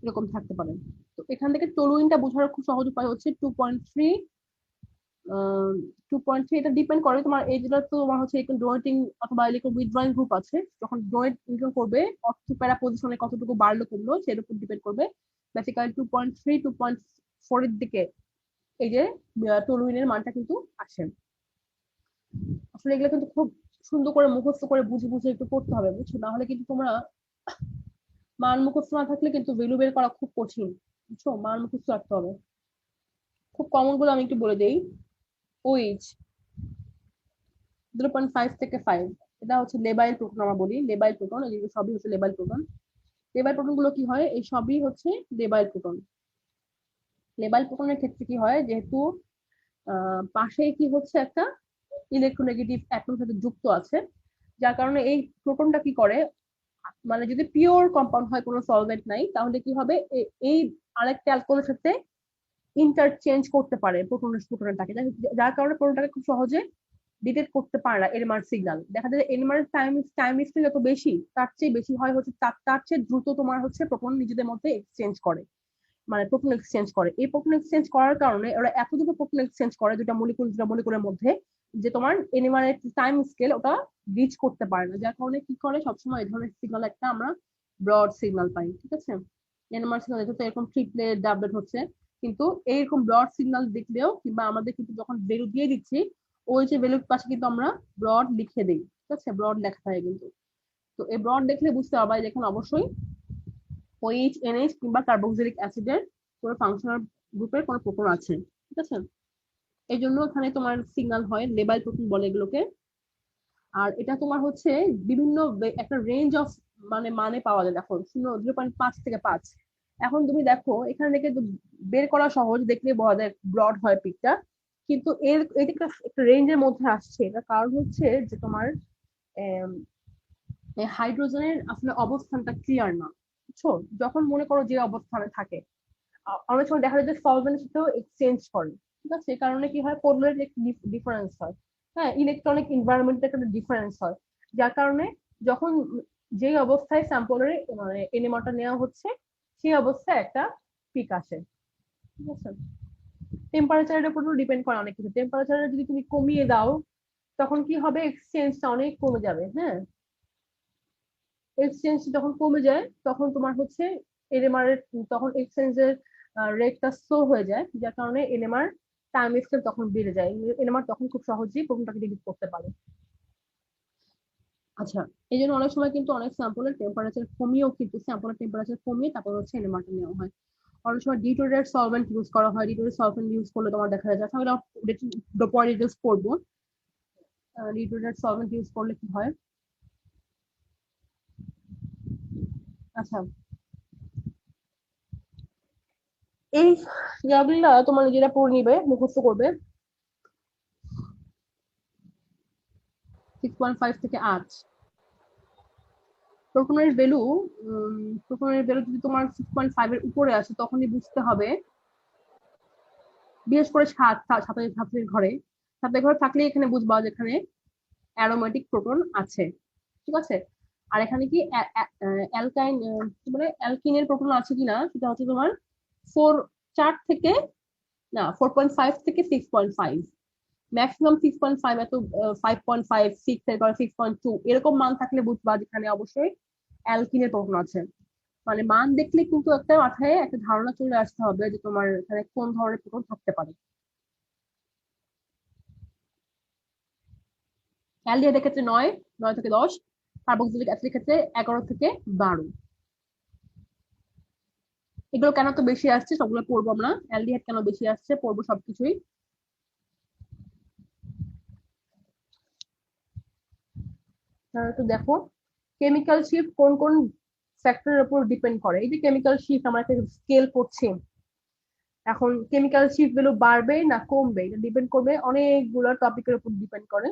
এরকম থাকতে পারে। তো এখান থেকে টলুইনটা বোঝার খুব সহজ উপায় হচ্ছে 2.3, 2.3 এটা ডিপেন্ড করে তোমার এই যেটা, তো তোমার হচ্ছে একটু ডোনেটিং অথবা ইলেকট্রন উইথড্রয়িং গ্রুপ আছে, যখন ডোনেট ইনকাম করবে অর্থোপ্যারা পজিশনে কতটুকু বাড়লো কমলো সেটার উপর ডিপেন্ড করবে। বেসিক্যালি 2.3, 2.4 এর দিকে এই যে টলুইনের মানটা কিন্তু আসে। আসলে এগুলো কিন্তু খুব সুন্দর করে মুখস্থ করে বুঝে বুঝে একটু করতে হবে, বুঝছো, না হলে কিন্তু তোমরা মান মুখস্থ না থাকলে কিন্তু ভ্যালু বের করা খুব কঠিন, বুঝছো, মান মুখস্থ রাখতে হবে। খুব কমন গুলো আমি একটু বলে দেই। ওইচ 0.5 থেকে 5, এটা হচ্ছে লেবাইল প্রোটন, আমরা বলি লেবাইল প্রোটন, এগুলো সবই হচ্ছে লেবাইল প্রোটন। লেবাইল প্রোটন গুলো কি হয়, এই সবই হচ্ছে লেবাইল প্রোটন। লেবাইল প্রোটনের ক্ষেত্রে কি হয়, যেহেতু পাশে কি হচ্ছে একটা ইলেকট্রোনেগেটিভ অ্যাটম সাথে যুক্ত আছে, যার কারণে এই প্রোটনটা কি করে, মানে যদি পিওর কম্পাউন্ড হয় কোনো সলভেন্ট নাই তাহলে কি হবে, এই আরেকটা অ্যালকোহলের সাথে ইন্টারচেঞ্জ করতে পারে প্রোটনটাকে, যার কারণে প্রোটনটাকে খুব সহজে ডিটেক্ট করতে পারে না এনএমআর সিগন্যাল। দেখা যায় এনএমআর টাইম স্কেল যত বেশি তার চেয়ে বেশি হয় হচ্ছে তার চেয়ে দ্রুত তোমার হচ্ছে প্রোটন নিজেদের মধ্যে এক্সচেঞ্জ করে, মানে প্রোটন এক্সচেঞ্জ করে। এই প্রোটন এক্সচেঞ্জ করার কারণে ওরা এত দ্রুত প্রোটন এক্সচেঞ্জ করে দুটা মলিকুলের মধ্যে, যে তোমার এনএমআর এর টাইম স্কেল ওটা রিচ করতে পারে না, যার কারণে কি করে সবসময় এই ধরনের সিগন্যাল একটা আমরা ব্রড সিগন্যাল পাই, ঠিক আছে। এনএমআর সিগন্যাল যেহেতু এরকম ট্রিপলেট ডাবলেট হচ্ছে, কিন্তু এইরকম ব্রড সিগন্যাল দেখলেও কিংবা আমাদের কিন্তু যখন ভ্যালু দিয়ে দিচ্ছি ওই যে ভ্যালুর পাশে কিন্তু আমরা ব্রড লিখে দিই, ঠিক আছে, ব্রড লেখা থাকে কিন্তু। তো এই ব্রড দেখলে বুঝতে পারবা যেখানে অবশ্যই OH, NH কিংবা কার্বক্সিলিক অ্যাসিডের কোনো ফাংশনাল গ্রুপের কোনো প্রোটন আছে, ঠিক আছে। এই জন্য এখানে তোমার সিগন্যাল হয়, লেবাইল প্রোটন বলে এগুলোকে। আর এটা তোমার হচ্ছে বিভিন্ন একটা রেঞ্জ অফ মানে পাওয়া যায়, দেখো 0.5 থেকে 5। এখন তুমি দেখো এখানে থেকে বের করা সহজ, দেখলে বোঝা যায় ব্রড হয় পিকটা, কিন্তু এটা একটা রেঞ্জের মধ্যে আসছে। এটার কারণ হচ্ছে যে তোমার হাইড্রোজেনের আসলে অবস্থানটা ক্লিয়ার না, বুঝছো, যখন মনে করো যে অবস্থানে থাকে অনেক সময় দেখা যায় যে সলভেন্টের সাথেও এক্সচেঞ্জ করে, ঠিক আছে, এই কারণে কি হয় পোলারিটি একটা ডিফারেন্স হয়, হ্যাঁ, ইলেকট্রনিক এনভায়রনমেন্টে একটা ডিফারেন্স হয়, যার কারণে যখন যে অবস্থায় স্যাম্পলের মানে এনএমআরটা নেওয়া হচ্ছে সেই অবস্থায় একটা পিক আসে, ঠিক আছে। টেম্পারেচারের উপর ডিপেন্ড করে অনেক কিছু, টেম্পারেচার যদি তুমি কমিয়ে দাও তখন কি হবে, এক্সচেঞ্জটা অনেক কমে যাবে। হ্যাঁ, এক্সচেঞ্জ যখন কমে যায় তখন তোমার হচ্ছে এনএমআর এর, তখন এক্সচেঞ্জের রেটটা স্লো হয়ে যায়, যার কারণে এনএমআর টাইম স্কেল তখন বেড়ে যায়। এনএমআর তখন খুব সহজেই প্রবলেমটাকে ডিলিট করতে পারে। আচ্ছা, এই জন্য অনেক সময় কিন্তু অনেক স্যাম্পলের টেম্পারেচার কমিয়েও, কিন্তু স্যাম্পলের টেম্পারেচার কমিয়ে তারপর হচ্ছে এনএমআরটা নেওয়া হয়। অনেক সময় ডিটোরেট সলভেন্ট ইউজ করা হয়। ডিটোরেট সলভেন্ট ইউজ করলে তোমার দেখা যায়, আমি পরে ডিটেলস করবো ডিটোরেট সলভেন্ট ইউজ করলে কি হয়। আচ্ছা, এই ইয়াগুলা তোমার নিজেরা পড়ে নিবে, মুখস্থ করবে। 6.5 থেকে 8 প্রোটনের ভ্যালু, প্রোটনের ভ্যালু যদি তোমার 6.5 এর উপরে আসে তখনই বুঝতে হবে, বিশেষ করে ছাত্রের ঘরে, ছাত্রের ঘরে থাকলে এখানে বুঝবা যে এখানে অ্যারোমেটিক প্রোটন আছে, ঠিক আছে। আর এখানে কি অ্যালকাইন, মানে অ্যালকিনের প্রোটন আছে কিনা সেটা হচ্ছে তোমার 4 থেকে না 4.5 থেকে 6.5, ম্যাক্সিমাম 6.5, এত 5.5, 6 এরপর 6.2 এরকম মান থাকলে বুঝবা যেখানে অবশ্যই অ্যালকিনের প্রোটন আছে। মানে মান দেখলে কিন্তু একটা মাথায় একটা ধারণা চলে আসতে হবে যে তোমার এখানে কোন ধরনের প্রোটন থাকতে পারে। অ্যালডিহাইডের ক্ষেত্রে 9 থেকে 10, কার্বক্সিলিক অ্যাসিডের ক্ষেত্রে 11 থেকে 12। এগুলো কেন তো বেশি আসছে সবগুলো পড়বো আমরা, অ্যালডিহাইড কেন বেশি আসছে পড়বো সবকিছুই। তো দেখো কেমিক্যাল শিফট কোন কোন ফ্যাক্টরের উপর ডিপেন্ড করে। এই যে কেমিক্যাল শিফট আমরা একটা স্কেল করছি, এখন কেমিক্যাল শিফট ভ্যালু বাড়বে না কমবে এটা ডিপেন্ড করবে অনেকগুলো টপিকের উপর ডিপেন্ড করে।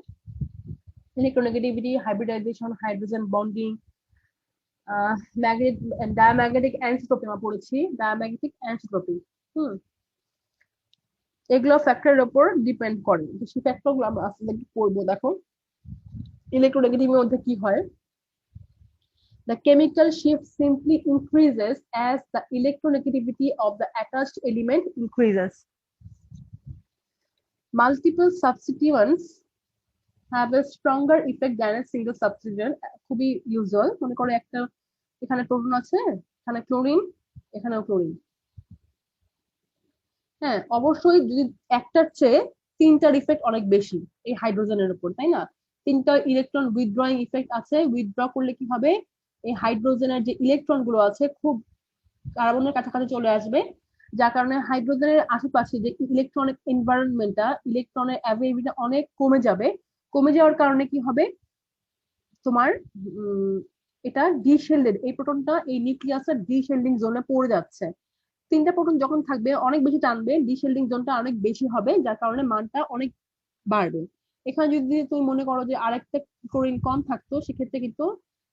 Electronegativity, hybridization, hydrogen bonding, diamagnetic anisotropy আমরা পড়েছি, ডায়াম্যাগনেটিক অ্যানিসোট্রপি। এগুলো ফ্যাক্টরের উপর ডিপেন্ড করে, সেই ফ্যাক্টরগুলো আমরা আসলে পড়বো। দেখো ইলেকট্রোনেগেটিভিটির মধ্যে কি হয়, the chemical shift simply increases as the electronegativity of the attached element increases. Multiple substituents have a stronger effect than a single substituent. খুবই ইউজুয়াল, মনে করো একটা এখানে প্রোটন আছে, এখানে ক্লোরিন, এখানেও ক্লোরিন। হ্যাঁ, অবশ্যই যদি একটার চেয়ে তিনটার ইফেক্ট অনেক বেশি এই হাইড্রোজেনের উপর, তাই না? তিনটা ইলেকট্রন উইথড্রয়িং ইফেক্ট আছে। উইথড্র করলে কি হবে, এই হাইড্রোজেনের যে ইলেকট্রন গুলো আছে খুব কার্বনের কাছাকাছি চলে আসবে, যার কারণে হাইড্রোজেনের আশেপাশে যে ইলেকট্রনিক এনভায়রনমেন্টটা, ইলেকট্রনের অ্যাভেলেবিলিটি অনেক কমে যাবে। কমে যাওয়ার কারণে কি হবে, তোমার এটা ডিশেল্ডেড, এই প্রোটনটা এই নিউক্লিয়াসের ডিশেল্ডিং জোনে পড়ে যাচ্ছে। তিনটা প্রোটন যখন থাকবে অনেক বেশি টানবে, ডিশেল্ডিং জোনটা অনেক বেশি হবে, যার কারণে মানটা অনেক বাড়বে। এখানে যদি তুমি মনে করো যে আরেকটা ক্লোরিন কম থাকতো, সেক্ষেত্রে কিন্তু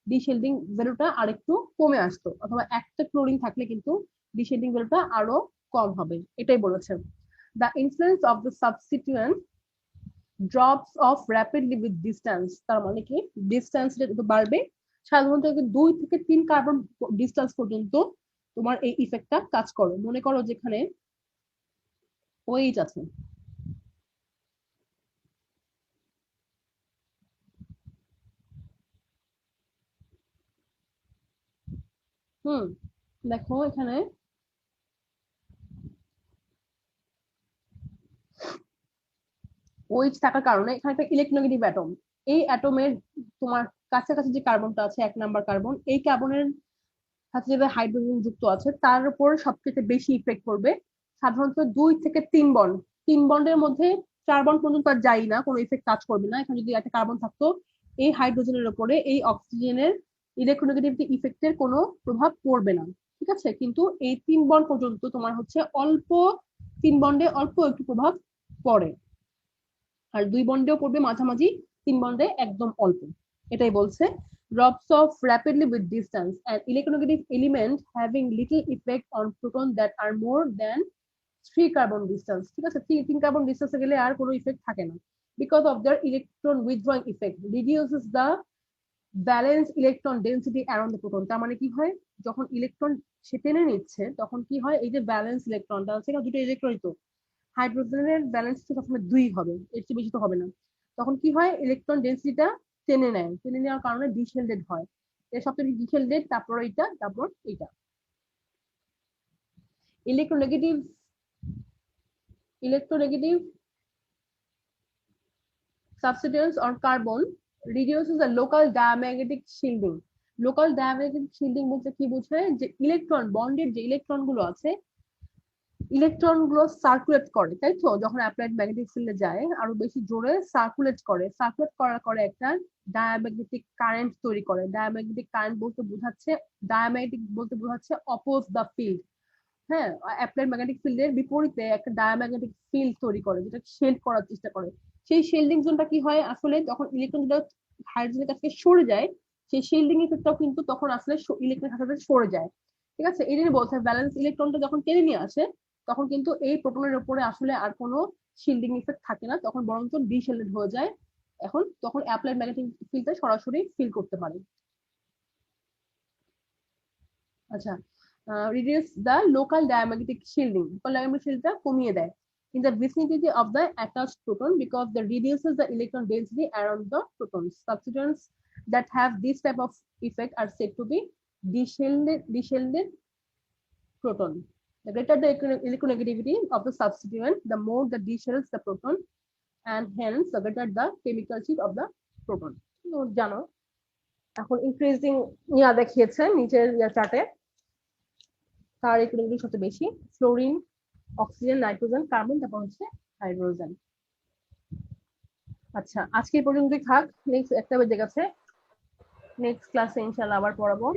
ডিশেল্ডিং ভ্যালুটা আরেকটু কমে আসতো, অথবা একটা ক্লোরিন থাকলে কিন্তু ডিশেল্ডিং ভ্যালুটা আরো কম হবে, এটাই বলেছে। The influence of the substituent drops off rapidly with distance, তার মানে কি ডিস্টেন্সটা একটু বাড়বে। সাধারণত 2 থেকে 3 কার্বন ডিস্টেন্স পর্যন্ত তোমার এই ইফেক্টটা কাজ করে। মনে করো যেখানে ওএইচ আছে, দেখো এখানে ওএইচ থাকার কারণে এখানে একটা ইলেকট্রোনেগেটিভ অ্যাটম, এই অ্যাটমের তোমার কাছাকাছি যে কার্বনটা আছে 1 নাম্বার কার্বন, এই কার্বনের সাথে যে হাইড্রোজেন যুক্ত আছে তার উপর সবচেয়ে বেশি ইফেক্ট করবে। সাধারণত 2 থেকে 3 বন্ড, 3 বন্ডের মধ্যে 4 বন্ড পর্যন্ত আর যাই না, কোনো ইফেক্ট কাজ করবে না। এখানে যদি একটা কার্বন থাকতো, এই হাইড্রোজেনের উপরে এই অক্সিজেনের ইলেকট্রোনেগেটিভিটি ইফেক্টের কোনো প্রভাব পড়বে না, ঠিক আছে। কিন্তু এই 3 বন্ড পর্যন্ত তোমার হচ্ছে অল্প, 3 বন্ডে অল্প একটু প্রভাব পড়ে, আর 2 বন্ডেও পড়বে মাঝামাঝি, 3 বন্ডে একদম অল্প। এটাই বলছে, drops off rapidly with distance, an electronegative element having little effect on proton that are more than 3 carbon distance, ঠিক আছে। 3 কার্বন ডিস্টেন্সে গেলে আর কোনো ইফেক্ট থাকে না, because of their electron withdrawing effect reduces the valence electron density around the proton। তার মানে কি হয়, যখন ইলেকট্রন সে টেনে নিচ্ছে তখন কি হয়, এই যে ব্যালেন্স ইলেকট্রনটা আছে, দুটো ইলেকট্রনই তো, হাইড্রোজেনের ব্যালেন্স সবসময় 2 হবে, এর চেয়ে বেশি তো হবে না। তখন কি হয়, ইলেকট্রন ডেন্সিটিটা টেনে নেয়, টেনে নেওয়ার কারণে ডিশেল্ডেড হয়। এর সবচেয়ে বেশি ডিশেল্ডেড, তারপর এটা, তারপর এটা। Electronegative substance or carbon reduces the local diamagnetic shielding. Local diamagnetic shielding বলতে কি বোঝায়, যে ইলেকট্রন বন্ডের যে ইলেকট্রন গুলো আছে, ইলেকট্রন গুলো সার্কুলেট করে, তাই তো? যখন অ্যাপ্লাইড ম্যাগনেটিক ফিল্ডে যায় আরো বেশি জোরে সার্কুলেট করে, সার্কুলেট করার পরে একটা ডায়াম্যাগনেটিক কারেন্ট তৈরি করে। ডায়াম্যাগনেটিক কারেন্ট বলতে বোঝাচ্ছে, ডায়াম্যাগনেটিক বলতে বোঝাচ্ছে অপোজ দ্য ফিল্ড। হ্যাঁ, অ্যাপ্লাইড ম্যাগনেটিক ফিল্ডের বিপরীতে একটা ডায়াম্যাগনেটিক ফিল্ড তৈরি করে, যেটা শেল্ড করার চেষ্টা করে। সেই শেল্ডিং জোনটা কি হয়, আসলে যখন ইলেকট্রন গুলো হাইড্রোজেনের কাছ থেকে সরে যায়, সেই শেল্ডিং ইফেক্টটাও কিন্তু তখন আসলে ইলেকট্রনের সাথে সরে যায়। ঠিক আছে, এই জন্য বলতে হয় ভ্যালেন্স ইলেকট্রনটা যখন টেনে নিয়ে আসে, তখন কিন্তু এই প্রোটনের উপরে আসলে আর কোনো শিল্ডিং ইফেক্ট থাকে না, তখন বরঞ্চ ডিশেল্ডেড হয়ে যায়। তখন অ্যাপ্লাইড ম্যাগনেটিক ফিল্ডটা সরাসরি ফিল করতে পারে। আচ্ছা, reduce the local diamagnetic shielding, local diamagnetic shieldটা কমিয়ে দেয় in the vicinity of the attached proton, because they reduces the electron density around the protons. Substituents that have this type of effect are said to be deshielded proton. The greater the electronegativity of the substituent, the more the deshields the proton, and hence the greater the chemical shield of the proton. জানো, এখন increasing ইয়া দেখিয়েছে নিচের চার্টে, তার ইলেকট্রনগুলো সবচেয়ে বেশি, fluorine, oxygen, nitrogen, carbon, তারপর হচ্ছে হাইড্রোজেন। আচ্ছা, আজকে এই পর্যন্তই থাক, নেক্সট একটা বেজে গেছে, নেক্সট ক্লাসে ইনশাআল্লাহ আবার পড়াবো।